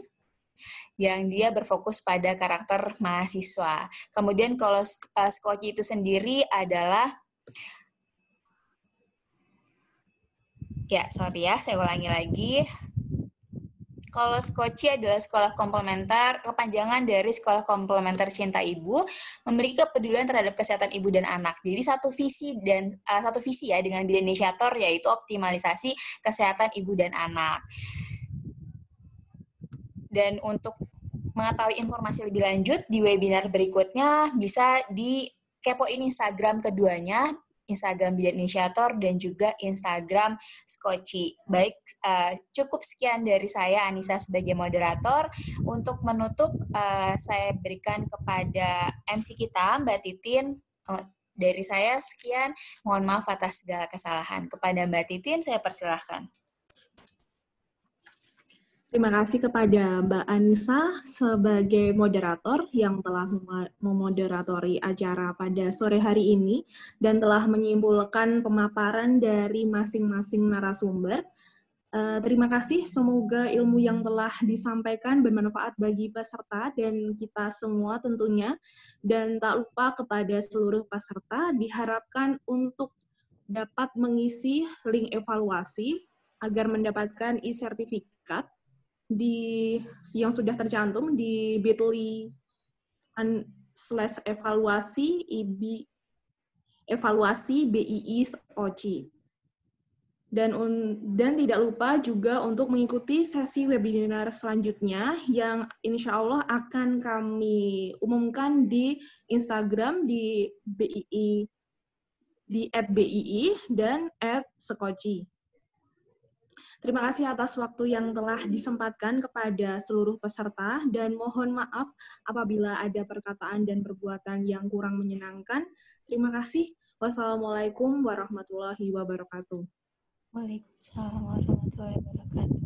yang dia berfokus pada karakter mahasiswa. Kemudian kalau Skoci itu sendiri adalah, saya ulangi lagi. Kalau Skoci adalah sekolah komplementer, kepanjangan dari Sekolah Komplementer Cinta Ibu, memiliki kepedulian terhadap kesehatan ibu dan anak. Jadi satu visi ya dengan bidang inisiator, yaitu optimalisasi kesehatan ibu dan anak. Dan untuk mengetahui informasi lebih lanjut di webinar berikutnya bisa dikepoin Instagram keduanya, Instagram Bidang Inisiator dan juga Instagram Skoci. Baik, cukup sekian dari saya, Anissa, sebagai moderator. Untuk menutup, saya berikan kepada MC kita, Mbak Titin. Dari saya sekian, mohon maaf atas segala kesalahan. Kepada Mbak Titin, saya persilahkan. Terima kasih kepada Mbak Anissa sebagai moderator yang telah memoderatori acara pada sore hari ini dan telah menyimpulkan pemaparan dari masing-masing narasumber. Terima kasih, semoga ilmu yang telah disampaikan bermanfaat bagi peserta dan kita semua tentunya. Dan tak lupa kepada seluruh peserta diharapkan untuk dapat mengisi link evaluasi agar mendapatkan e-sertifikat yang sudah tercantum di bit.ly/evaluasi BII Skoci. Dan tidak lupa juga untuk mengikuti sesi webinar selanjutnya yang insya Allah akan kami umumkan di Instagram di BII, di @BII dan @Skoci. Terima kasih atas waktu yang telah disempatkan kepada seluruh peserta dan mohon maaf apabila ada perkataan dan perbuatan yang kurang menyenangkan. Terima kasih. Wassalamualaikum warahmatullahi wabarakatuh. Waalaikumsalam warahmatullahi wabarakatuh.